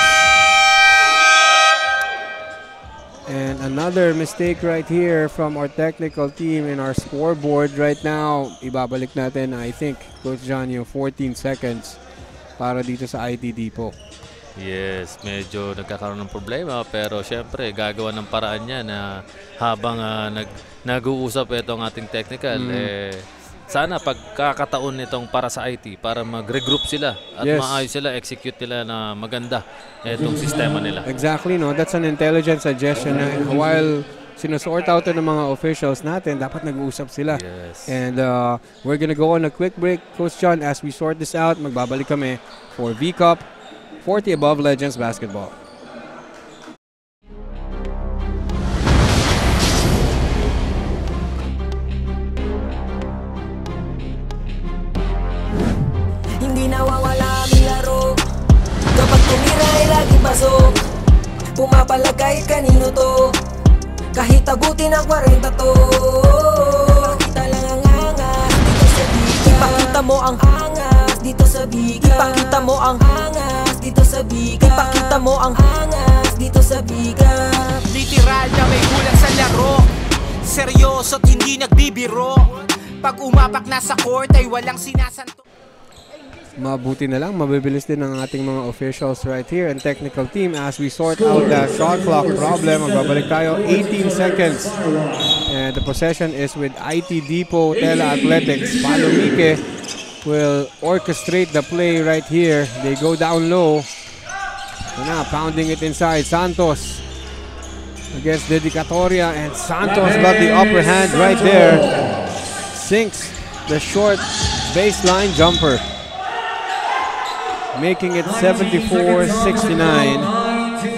And another mistake right here from our technical team in our scoreboard right now. Ibabalik natin, I think, Coach John, yung 14 seconds para dito sa IT Depot. Yes, medyo nagkakaroon ng problema pero syempre gagawa ng paraan niya na habang nag-uusap itong ating technical, sana pagkakataon nitong para sa IT para mag-regroup sila at maayos sila, execute nila na maganda itong sistema nila. Exactly, no? That's an intelligent suggestion na while sinusort out ng mga officials natin, dapat nag-uusap sila. Yes. And we're gonna go on a quick break, Coach John. As we sort this out, magbabalik kami for V-Cup 40 Above Legends Basketball. Hindi nawawala ang laro. Kapag tumira ay lagi pasok. Pumapalag kahit kanino to. Kahit abutin ang 40 to. Ipakita lang ang angas dito sa biga. Ipakita mo ang angas dito sa biga. Ipakita mo ang angas dito sa biga. Ipakita mo ang angas dito sa biga. Literal na may kulang sa laro. Seryoso't hindi nagbibiro. Pag umapak na sa court ay walang sinasanto. Mabuti na lang, mabibilis din ang ating mga officials right here and technical team as we sort out the shot clock problem. Magbabalik tayo, 18 seconds. And the possession is with IT Depot Tela Athletics. Palomike will orchestrate the play right here. They go down low. Now pounding it inside. Santos against Dedicatoria, and Santos got the upper hand right there. Sinks the short baseline jumper, making it 74-69,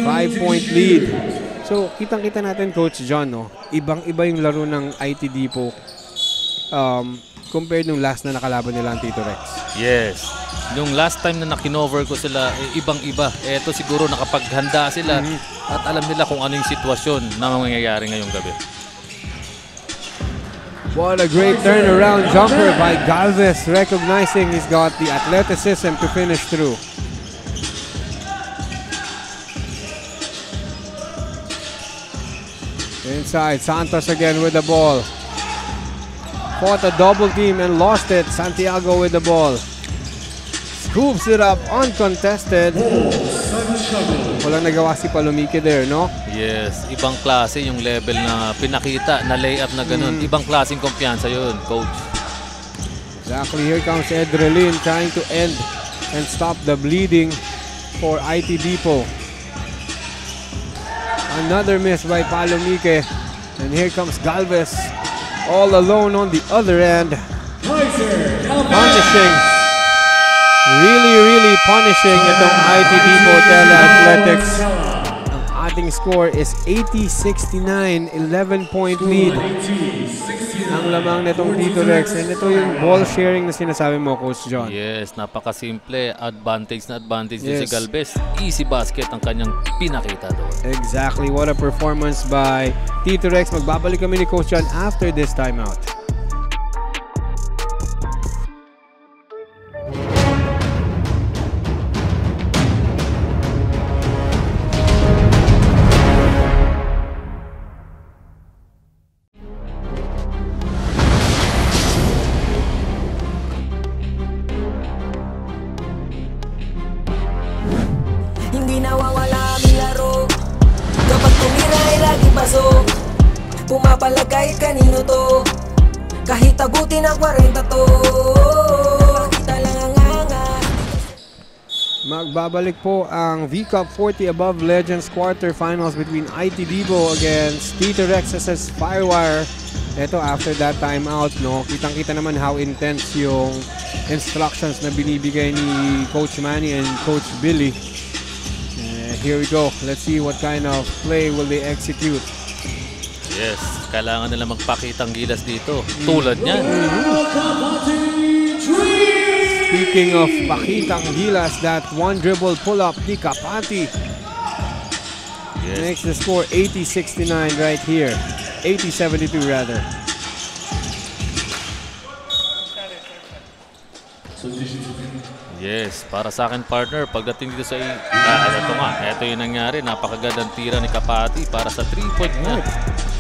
5-point lead. So, kitang-kita natin, Coach John, no? Ibang-iba yung laro ng IT Depot compared nung last na nakalaban nila ang Tito Rex. Yes. Yung last time na nakinover ko sila, ibang-iba. Eto siguro nakapaghanda sila at alam nila kung ano yung sitwasyon na mangyayari ngayong gabi. What a great turnaround jumper by Galvez, recognizing he's got the athleticism to finish through. Inside, Santos again with the ball. Fought a double team and lost it. Santiago with the ball. Scoops it up uncontested. Walang nagawa si Palomike there, no? Yes, ibang klase yung level na pinakita na layup na ganun. Ibang klaseng kumpiyansa yun, Coach. Exactly, here comes Edrelin trying to end and stop the bleeding for IT Depot. Another miss by Palomike. And here comes Galvez all alone on the other end. Punishing. Really punishing itong IT Depot Tela Athletics. Ang ating score is 80-69, 11-point lead. Ang lamang nitong Tito Rex. And ito yung ball sharing na sinasabi mo, Coach John. Yes, napakasimple. Advantage na advantage din si Galvez. Easy basket ang kanyang pinakita doon. Exactly. What a performance by Tito Rex. Magbabalik kami ni Coach John after this timeout. Hindi nawawala ang laro. Kapag tumira ay lagi pasok. Pumapalag kahit kanino to. Kahit abutin ang 40 to. Pakita lang ang angas. Magbabalik po ang V-Cup 40 Above Legends quarterfinals between IT Depot against Tito Rex SS Firewire. Ito after that timeout, no? Kitang-kita naman how intense yung instructions na binibigay ni Coach Manny and Coach Billy. Here we go. Let's see what kind of play will they execute. Yes, kailangan nila magpakitang gilas dito. Tulad niyan. Speaking of pakitang gilas, that one dribble pull-up ni Kapati makes the score 80-69 right here. 80-72 rather. Yes, para sa akin partner, pagdating dito sa ito yung nangyari, napakagandang tira ni Kapati para sa 3-point niya.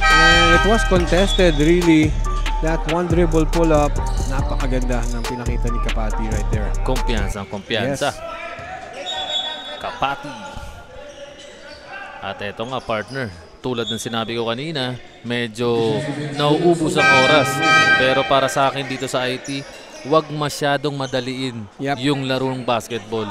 And it was contested really. That one dribble pull-up, napakaganda ng pinakita ni Kapati right there. Kumpiyansa. Yes. Kapati. At eto nga partner, tulad ng sinabi ko kanina, medyo nauubos ang oras. Pero para sa akin dito sa IT, huwag masyadong madaliin yung larong basketball.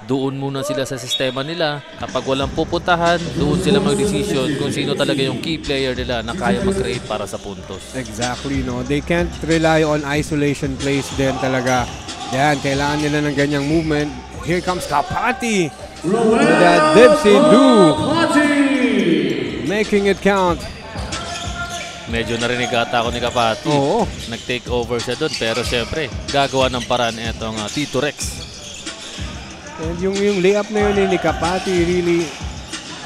Doon muna sila sa sistema nila. Kapag walang pupuntahan, doon sila mag-decision kung sino talaga yung key player nila na kaya mag-create para sa puntos. Exactly, no? They can't rely on isolation plays din talaga. Yan, kailangan nila ng ganyang movement. Here comes Kapati with that dipsy do. Making it count. Medyo narinig ata ako ni Kapati. Oo. Nag-take over siya doon. Pero syempre, gagawa ng paraan itong Tito Rex. And yung layup na yun ni Kapati really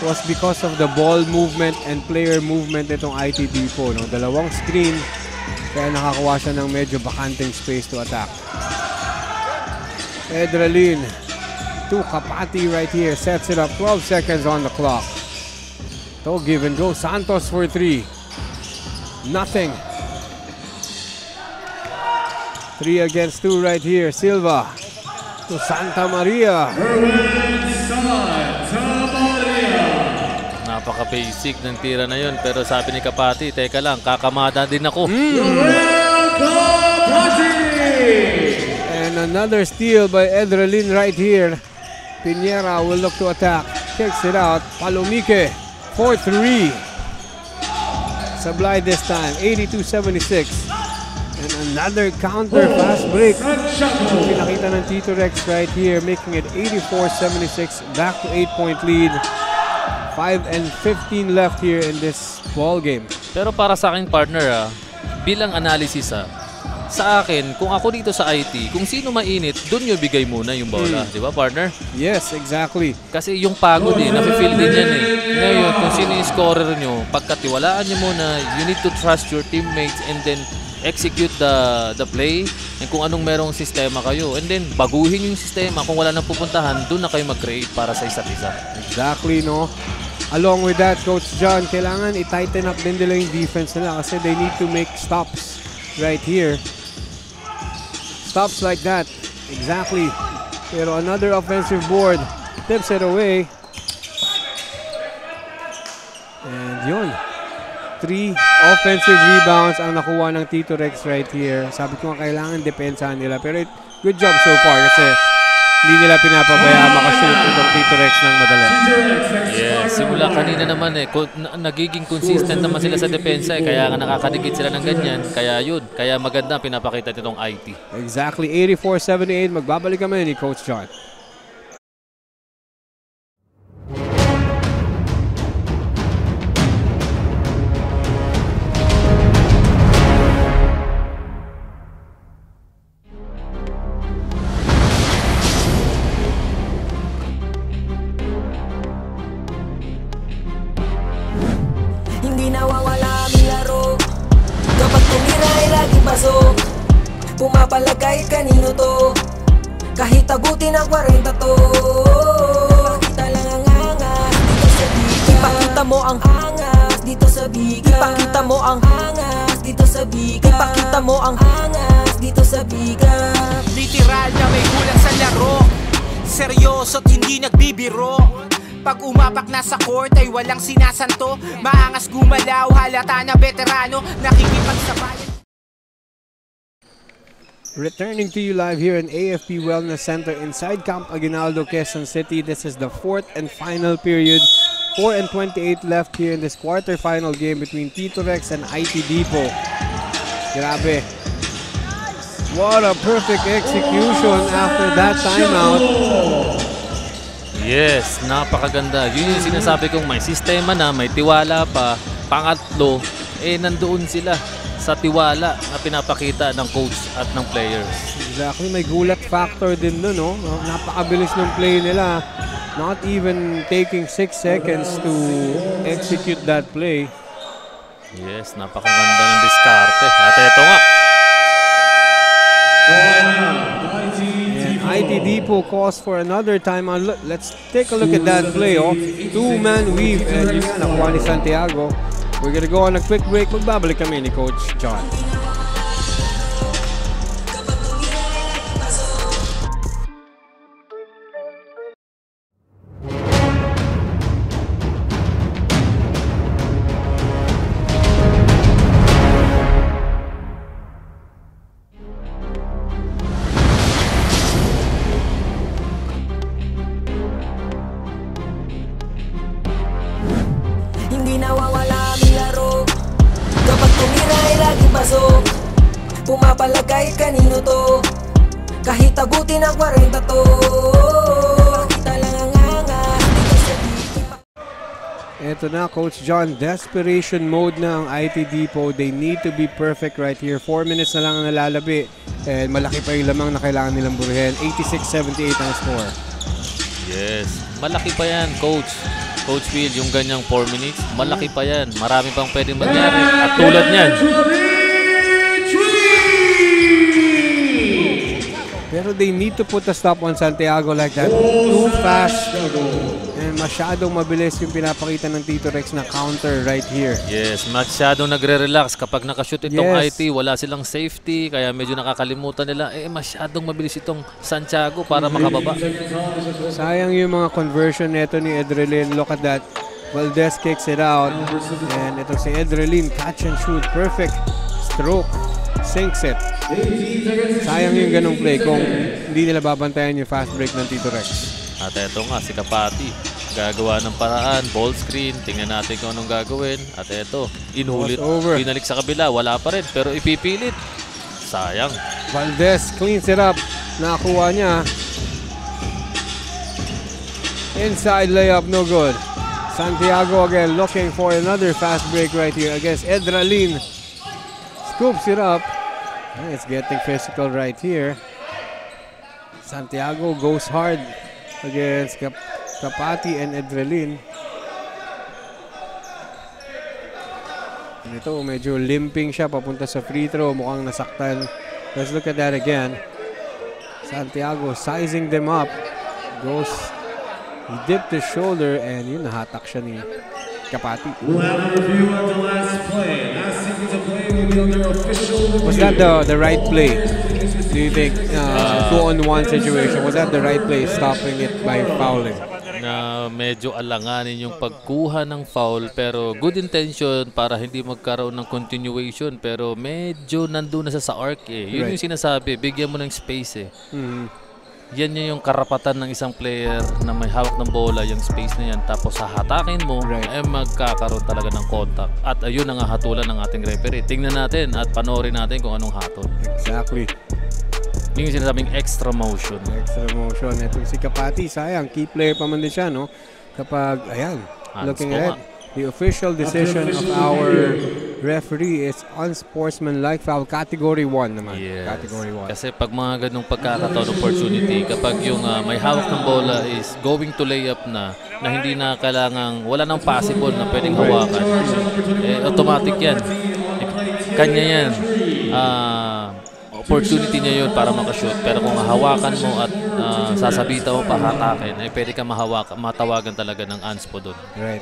was because of the ball movement and player movement itong IT Depot. No? Dalawang screen, kaya nakakuha siya ng medyo bakanting space to attack. Edralin to Kapati right here. Sets it up. 12 seconds on the clock. So give and go. Santos for 3. Nothing. 3 against 2 right here. Silva to Santa Maria. Napaka-basic ng tira na yun. Pero sabi ni Kapati, teka lang, kakamada din ako. And another steal by Edralin right here. Piñera will look to attack. Kicks it out. Palomike for 3. Sablay this time. 82-76. And another counter fast break. Pinakita ng Tito Rex right here, making it 84-76. Back to 8-point lead. 5 and 15 left here in this ball game. Pero para sa akin partner, bilang analysis sa akin, kung ako dito sa IT, kung sino mainit, doon nyo bigay muna yung bola. Di ba partner? Yes, exactly. Kasi yung pagod nafe-feel din yan Ngayon, kung sino yung scorer nyo, pagkatiwalaan nyo muna, you need to trust your teammates and then execute the play and kung anong merong sistema kayo. And then, baguhin yung sistema. Kung wala nang pupuntahan, doon na kayo mag-create para sa isa't isa. Exactly, no? Along with that, Coach John, kailangan i-tighten up din nila yung defense nila kasi they need to make stops right here. Stops like that. Exactly. Pero another offensive board. Tips it away. And yun. 3 offensive rebounds ang nakuha ng Tito Rex right here. Sabi ko nga kailangan depensahan nila. Pero good job so far kasi hindi nila pinapabaya makashoot itong Tito Rex ng madali. Yeah, simula kanina naman nagiging consistent naman sila sa depensa kaya nga nakakadikit sila ng ganyan. Kaya yun, kaya maganda pinapakita nitong IT. Exactly, 84-78. Magbabalik kami ni Coach John. Pumapalagay kanino to, kahit abutin ang 40 to. Ipakita lang ang angas dito sa biga. Ipakita mo ang angas dito sa biga. Ipakita mo ang angas dito sa biga. Ipakita mo ang angas dito sa biga. Literal na may kulang sa laro, seryoso't hindi nagbibiro. Pag umapak na sa court ay walang sinasanto. Maangas gumalaw, halata na veterano, nakikipagsabayan. Returning to you live here in AFP Wellness Center inside Camp Aguinaldo, Quezon City. This is the 4th and final period. 4 and 28 left here in this quarterfinal game between Tito Rex and IT Depot. Grabe. What a perfect execution after that timeout. Yes, napakaganda. Yun yung sinasabi kong may sistema na, may tiwala pa. Pangatlo, nandoon sila sa tiwala na pinapakita ng coach at ng players. Exactly, may gulat factor din doon, no? Napakabilis ng play nila. Not even taking 6 seconds to execute that play. Yes, napakaganda ng diskarte. At eto nga. And IT Depot calls for another timeout. Let's take a look at that play, oh. 2-man weave. And yun nga, nakuha ni Santiago. We're gonna go on a quick break. Magbabalik kami ni Coach John. Pumapalagay kanino to, kahit abutin ang 40 to. Kita lang ang anga. Ito na, Coach John, desperation mode na ang IT Depot. They need to be perfect right here. 4 minutes na lang ang nalalabi. And malaki pa yung lamang na kailangan nilang burihin. 86-78 ang score. Yes, malaki pa yan, Coach. Coach Will, yung ganyang 4 minutes, malaki pa yan. Marami pang pwedeng mangyari. At tulad niyan. Pero they need to put a stop on Santiago like that. Too fast. And masyadong mabilis yung pinapakita ng Tito Rex na counter right here. Yes, masyadong nagre-relax. Kapag nakashoot itong Yes. IT, wala silang safety, kaya medyo nakakalimutan nila. Masyadong mabilis itong Santiago para makababa. Sayang yung mga conversion neto ni Edrelin. Look at that. Valdez kicks it out. And ito si Edrelin, catch and shoot. Perfect stroke. Sinks it. Sayang yung ganong play kung hindi nila babantayan yung fast break ng Tito Rex. At eto nga, si Kapati. Gagawa ng paraan, ball screen. Tingnan natin kung anong gagawin. At eto, inulit. Binalik sa kabila. Wala pa rin, pero ipipilit. Sayang. Valdez cleans it up. Nakakuha niya. Inside layup, no good. Santiago again looking for another fast break right here against Edralin. Scoops it up. It's getting physical right here. Santiago goes hard against Kapati and Edralin. Ito, medyo limping siya papunta sa free throw. Mukhang nasaktan. Let's look at that again. Santiago sizing them up. Goes, he dipped his shoulder and yun, nahatak siya ni Kapati. We'll have a review of the last play. Last sequence of play will be under official review. Was that the right play? Do you think 2-on-1 situation? Was that the right play, stopping it by fouling? Na medyo alanganin yung pagkuha ng foul, pero good intention para hindi magkaroon ng continuation, pero medyo nandun na sa arc eh. Yun yung sinasabi, bigyan mo ng space eh. Yan yung karapatan ng isang player na may hawak ng bola, yung space na yan. Tapos hahatakin mo, magkakaroon talaga ng contact. At ayun ang hatulan ng ating referee. Tingnan natin at panoorin natin kung anong hatol. Exactly. Yung sinasabing extra motion. Extra motion. Ito si Kapati, sayang. Key player pa man din siya, no? Kapag, ayan, looking ahead. The official decision of our referee is unsportsmanlike foul. Category 1 naman. Yes. Category 1. Kasi pag mga ganung pagkakataon opportunity, kapag yung may hawak ng bola is going to lay up na hindi na kailangang, wala nang possible na pwedeng hawakan, automatic yan. Kanya yan. Opportunity niya yun para makashoot. Pero kung hawakan mo at sasabita mo pahatakin, pwede ka matawagan talaga ng unspo doon. Right.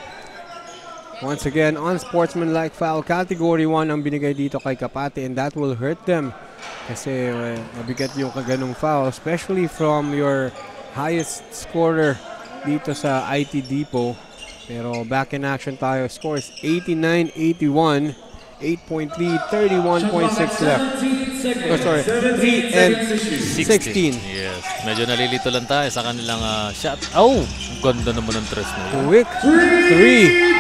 Once again, unsportsmanlike foul. Category 1 ang binigay dito kay Kapati, and that will hurt them. Kasi mabigat yung kaganong foul, especially from your highest scorer dito sa IT Depot. Pero back in action tayo. Scores 89-81. 8.3, 31.6 left. Oh, sorry. 3 and 16. Yes. Medyo nalilito lang tayo sa kanilang shot. Oh! Ganda naman ng tres na. Quick 3.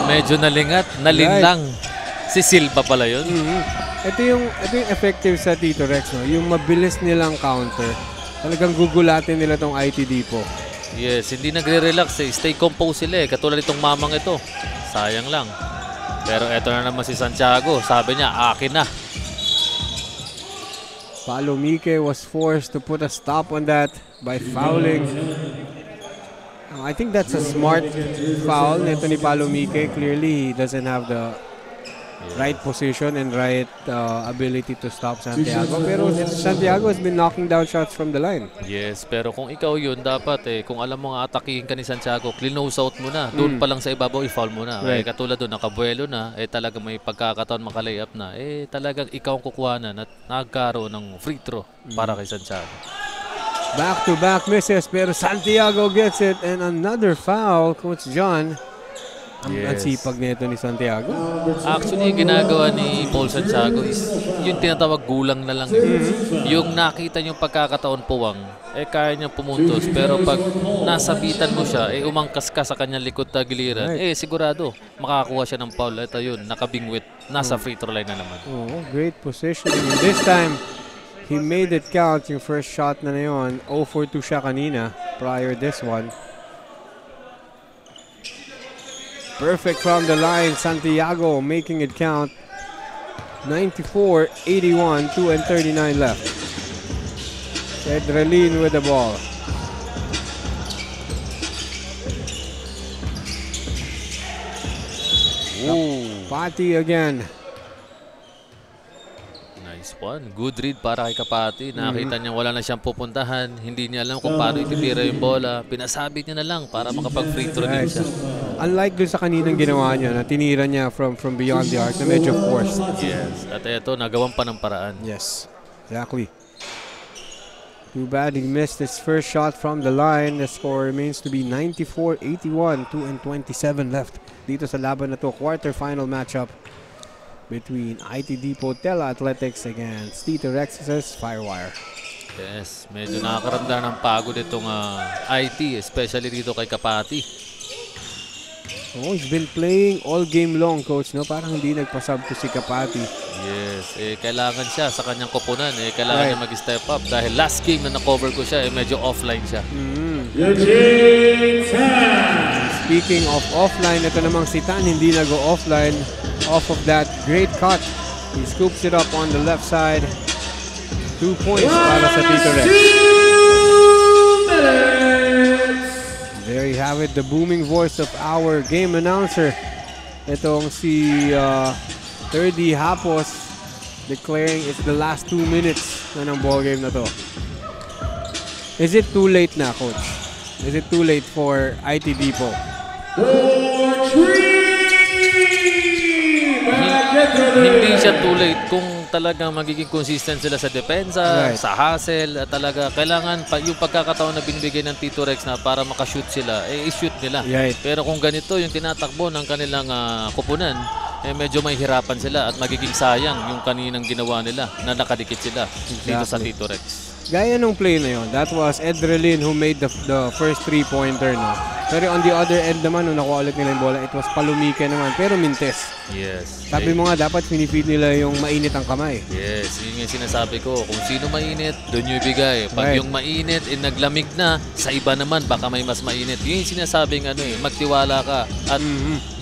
Medyo nalinlang. Si Silva pala yun. Ito yung effective sa Tito Rex, no? Yung mabilis nilang counter. Talagang gugulatin nila tong IT Depot. Yes, hindi nagre-relax eh. Stay composed sila eh. Katulad itong mamang ito. Sayang lang. Pero eto na naman si Santiago. Sabi niya, akin na. Palomike was forced to put a stop on that by fouling. I think that's a smart foul nito ni Palomike. Clearly, he doesn't have the right position and right ability to stop Santiago. Pero Santiago has been knocking down shots from the line. Yes, pero kung ikaw yun, dapat kung alam mo nga atakihin ka ni Santiago, close out mo na. Doon pa lang sa ibabaw, i-foul mo na. Right. Katulad doon, nakabuelo na, talagang may pagkakataon makalayup na. Talagang ikaw ang kukuhanan at nagkaroon ng free throw para kay Santiago. Back-to-back misses, pero Santiago gets it. And another foul, Coach John. Ang sipag nito ni Santiago. Actually, yung ginagawa ni Paul Santiago is yung tinatawag gulang na lang. Yung nakita yung pagkakataon puwang, kaya niyang pumuntos. Pero pag nasabitan mo siya, umangkas ka sa kanyang likod na giliran, sigurado, makakakuha siya ng foul. Ito yun, nakabingwit. Nasa free throw line na naman. Oh, great positioning. And this time, he made it count yung first shot na yun. 0 for 2 siya kanina prior this one. Perfect from the line, Santiago making it count. 94-81, 2:39 left. Edralin with the ball. Kapati again. Nice one. Good read para kay Kapati. Nakita niya wala na siyang pupuntahan. Hindi niya alam kung paano ititira yung bola. Pinasabit niya na lang para makapag-free throw din siya. Unlike dun sa kaninang ginawa niya na tinira niya from beyond the arc na medyo forced. Yes. At ito, nagawan pa ng paraan. Yes. Exactly. Too bad he missed his first shot from the line. The score remains to be 94-81, 2:27 left. Dito sa laban na to, quarterfinal matchup between IT Depot Tela Athletics against Tito Rex's Firewire. Yes, medyo nakakaramdam ng pagod itong IT, especially dito kay Kapati. Oh, he's been playing all game long, coach, no? Parang hindi nagpasab to si Kapati. Yes, kailangan siya sa kanyang koponan. Kailangan niya mag-step up dahil last game na na-cover ko siya, medyo offline siya. Speaking of offline, ito namang si Tan hindi nag-offline. Off of that great cut, he scoops it up on the left side. 2 points para sa Tito Rex. There you have it, the booming voice of our game announcer. Itong si Thirdy Hapos declaring it's the last 2 minutes na ng ball game na to. Is it too late na, coach? Is it too late for IT Depot? Hindi siya too late kung talagang magiging consistent sila sa depensa, sa hustle, at talaga kailangan yung pagkakataon na binibigay ng Tito Rex na para makashoot sila, i-shoot nila. Pero kung ganito yung tinatakbo ng kanilang koponan, medyo may hirapan sila at magiging sayang yung kaninang ginawa nila na nakadikit sila dito sa Tito Rex. Gaya nung play na yun, that was Edralin who made the first 3-pointer, no? Pero on the other end naman, nung nakuha ulit nila yung bola, it was Palomike naman, pero mintes. Yes. Sabi mo nga, dapat finifeed nila yung mainit ang kamay. Yes, yun yung sinasabi ko. Kung sino mainit, doon yung ibigay. Pag yung mainit, naglamig na, sa iba naman, baka may mas mainit. Yun yung sinasabing magtiwala ka at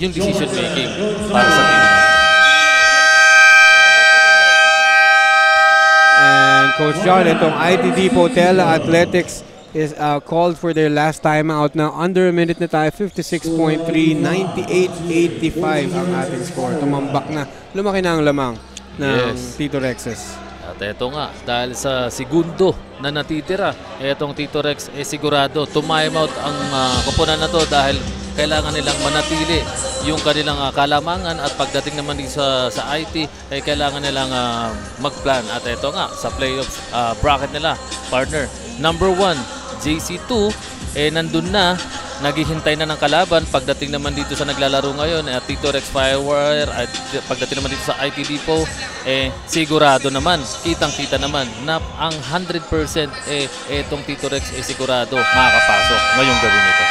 yung decision making para sa team. And Coach John, itong IT Depot Tela Athletics is called for their last timeout na under a minute na tayo, 56.3, 98-85 ang ating score. Tumambak na, lumaki na ang lamang ng Tito Rex's. At eto nga, dahil sa segundo na natitira, etong Tito Rex sigurado tumimeout ang koponan na to dahil kailangan nilang manatili yung kanilang kalamangan at pagdating naman dito sa IT kailangan nilang magplan. At eto nga, sa playoffs bracket nila, partner, number 1 JC2 nandun na, naghihintay na ng kalaban. Pagdating naman dito sa naglalaro ngayon Tito Rex Firewire at pagdating naman dito sa IT Depot sigurado naman, kitang-kita naman na ang 100% etong Tito Rex sigurado makakapasok ngayong gabi nito.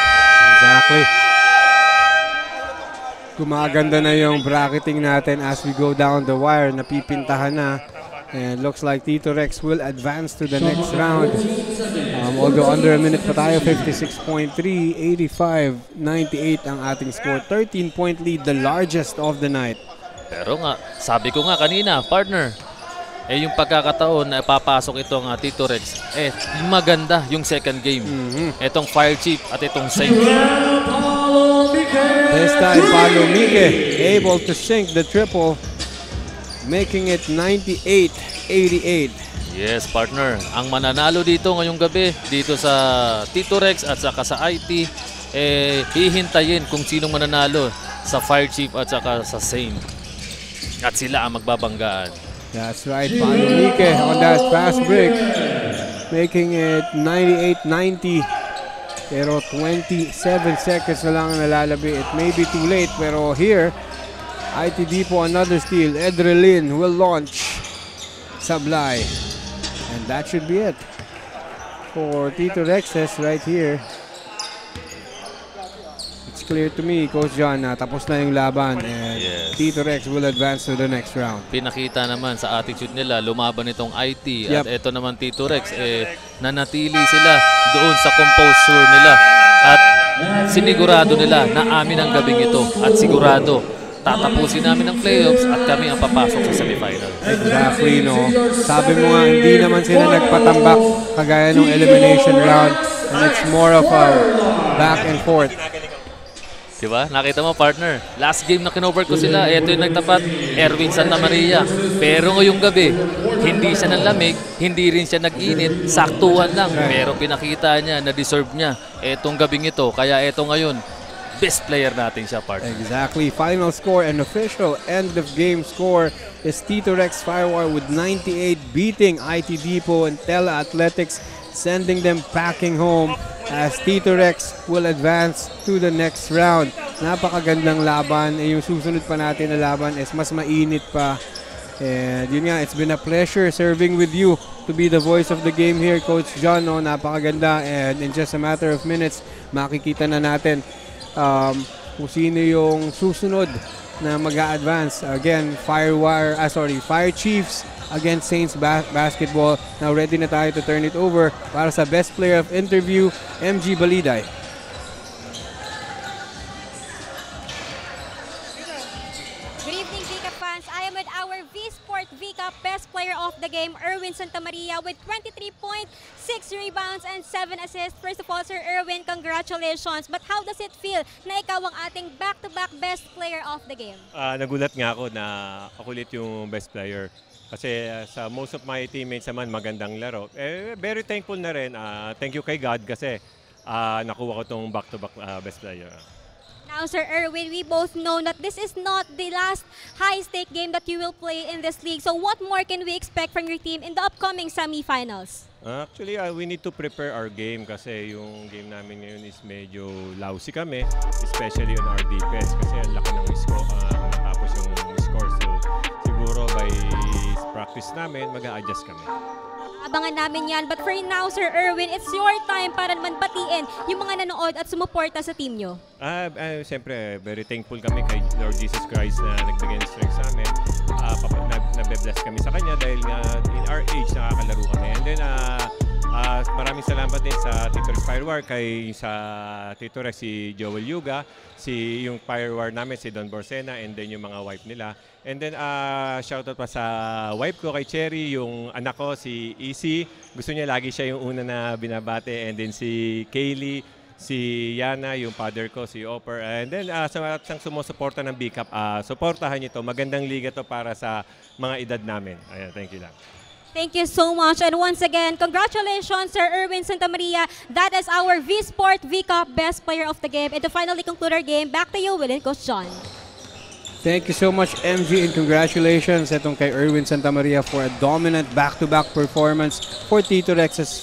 Exactly. Gumaganda na yung bracketing natin as we go down the wire. Napipintahan na. And looks like Tito Rex will advance to the next round. Although under a minute pa tayo, 56.3, 85-98 ang ating score. 13-point lead, the largest of the night. Pero nga, sabi ko nga kanina, partner, yung pagkakataon na papasok itong Tito Rex, maganda yung second game. Itong Fire Chief at itong Saint. This time, Palomike able to sink the triple, making it 98-88. Yes, partner. Ang mananalo dito ngayong gabi, dito sa Tito Rex at saka sa IT, hihintayin kung sino mananalo sa Fire Chief at saka sa Saint. At sila ang magbabanggaan. That's right, Palomike on that fast break, making it 98-90. Pero 27 seconds na lang ang nalalabi. It may be too late, pero here, ITD po another steal. Edrelin will launch. Sablay. And that should be it for Tito Rexes right here. It's clear to me, Coach John, na tapos na yung laban and Tito Rex will advance to the next round. Pinakita naman sa attitude nila, lumaban itong IT at ito naman Tito Rex, nanatili sila doon sa composure nila at sinigurado nila na amin ang gabing ito at sigurado tatapusin namin ang playoffs at kami ang papasok sa semifinal. Exactly, no? Sabi mo nga, hindi naman sila nagpatambak kagaya ng elimination round and it's more of a back and forth. Diba? Nakita mo, partner. Last game na kinover ko sila, ito yung nagtapat, Erwin Santa Maria. Pero ngayong gabi, hindi siya nanlamig, hindi rin siya nag-init, saktuhan lang. Pero pinakita niya na deserve niya etong gabing ito. Kaya ito ngayon, best player natin siya, partner. Exactly. Final score and official end of game score is Tito Rex Firewire with 98 beating IT Depot and Tela Athletics, sending them packing home as Tito Rex will advance to the next round. Napakagandang laban. Yung susunod pa natin na laban is mas mainit pa. And yun nga, it's been a pleasure serving with you to be the voice of the game here, Coach John. No? Napakaganda and in just a matter of minutes, makikita na natin kung sino yung susunod na mag-a-advance. Again, Fire Chiefs against Saints Basketball. Now ready na tayo to turn it over para sa best player of interview, MG Baliday. Good evening, VCAP fans. I am with our V-Sport VCAP best player of the game, Erwin Santa Maria, with 23 points, 6 rebounds, and 7 assists. First of all, Sir Erwin, congratulations. But how does it feel na ikaw ang ating back-to-back best player of the game? Nagulat nga ako na ako ulit yung best player. Kasi sa most of my teammates naman magandang laro. Very thankful na rin. Thank you kay God kasi nakuha ko tong back-to-back best player. Now, Sir Erwin, we both know that this is not the last high-stake game that you will play in this league. So what more can we expect from your team in the upcoming semi-finals? Actually, we need to prepare our game kasi yung game namin ngayon is medyo lousy kami, especially on our defense kasi ang laki ng score, matapos yung score. So siguro by practice namin, mag-a-adjust kami. Abangan namin yan. But for now, Sir Erwin, it's your time para naman batiin yung mga nanood at sumuporta sa team nyo. Siyempre, very thankful kami kay Lord Jesus Christ na nagbigay ng strength sa amin. Nabe-bless kami sa Kanya dahil nga in our age, nakakalaro kami. And then, maraming salamat din sa Tito Rex Firewire, kay sa Tito Rex si Joel Yuga, yung Firewire namin si Don Borsena, and then yung mga wife nila. And then shoutout pa sa wife ko kay Cherry, yung anak ko si Easy. Gusto niya lagi siya yung una na binabate. And then si Kaylee, si Yana, yung father ko, si Oper. And then sa mga sumusuporta ng BCAP, suportahan niyo to. Magandang liga to para sa mga edad namin. Ayan, thank you lang. Thank you so much. And once again, congratulations, Sir Erwin Santa Maria. That is our V-Sport VCAP best player of the game. And to finally conclude our game, back to you, Will and Coach John. Thank you so much, MG, and congratulations itong kay Erwin Santa Maria for a dominant back-to-back performance for Tito Rex's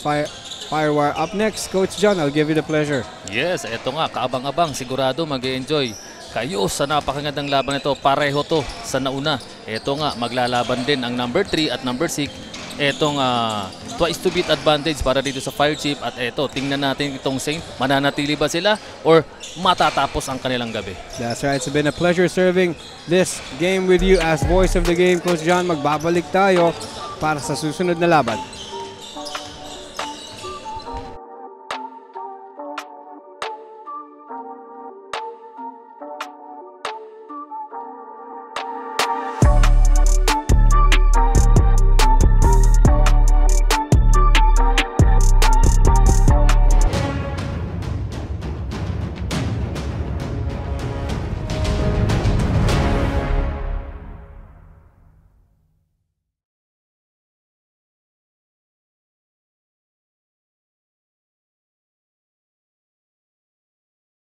Firewire. Up next, Coach John, I'll give you the pleasure. Yes, eto nga, kaabang-abang, sigurado mag-enjoy kayo sa napakagandang laban ito. Pareho to sa nauna. Eto nga, maglalaban din ang number 3 at number 6. Etong twice to beat advantage para dito sa Fire Chief. At eto, tingnan natin itong Saint. Mananatili ba sila or matatapos ang kanilang gabi? That's right. It's been a pleasure serving this game with you as voice of the game, Coach John. Magbabalik tayo para sa susunod na laban.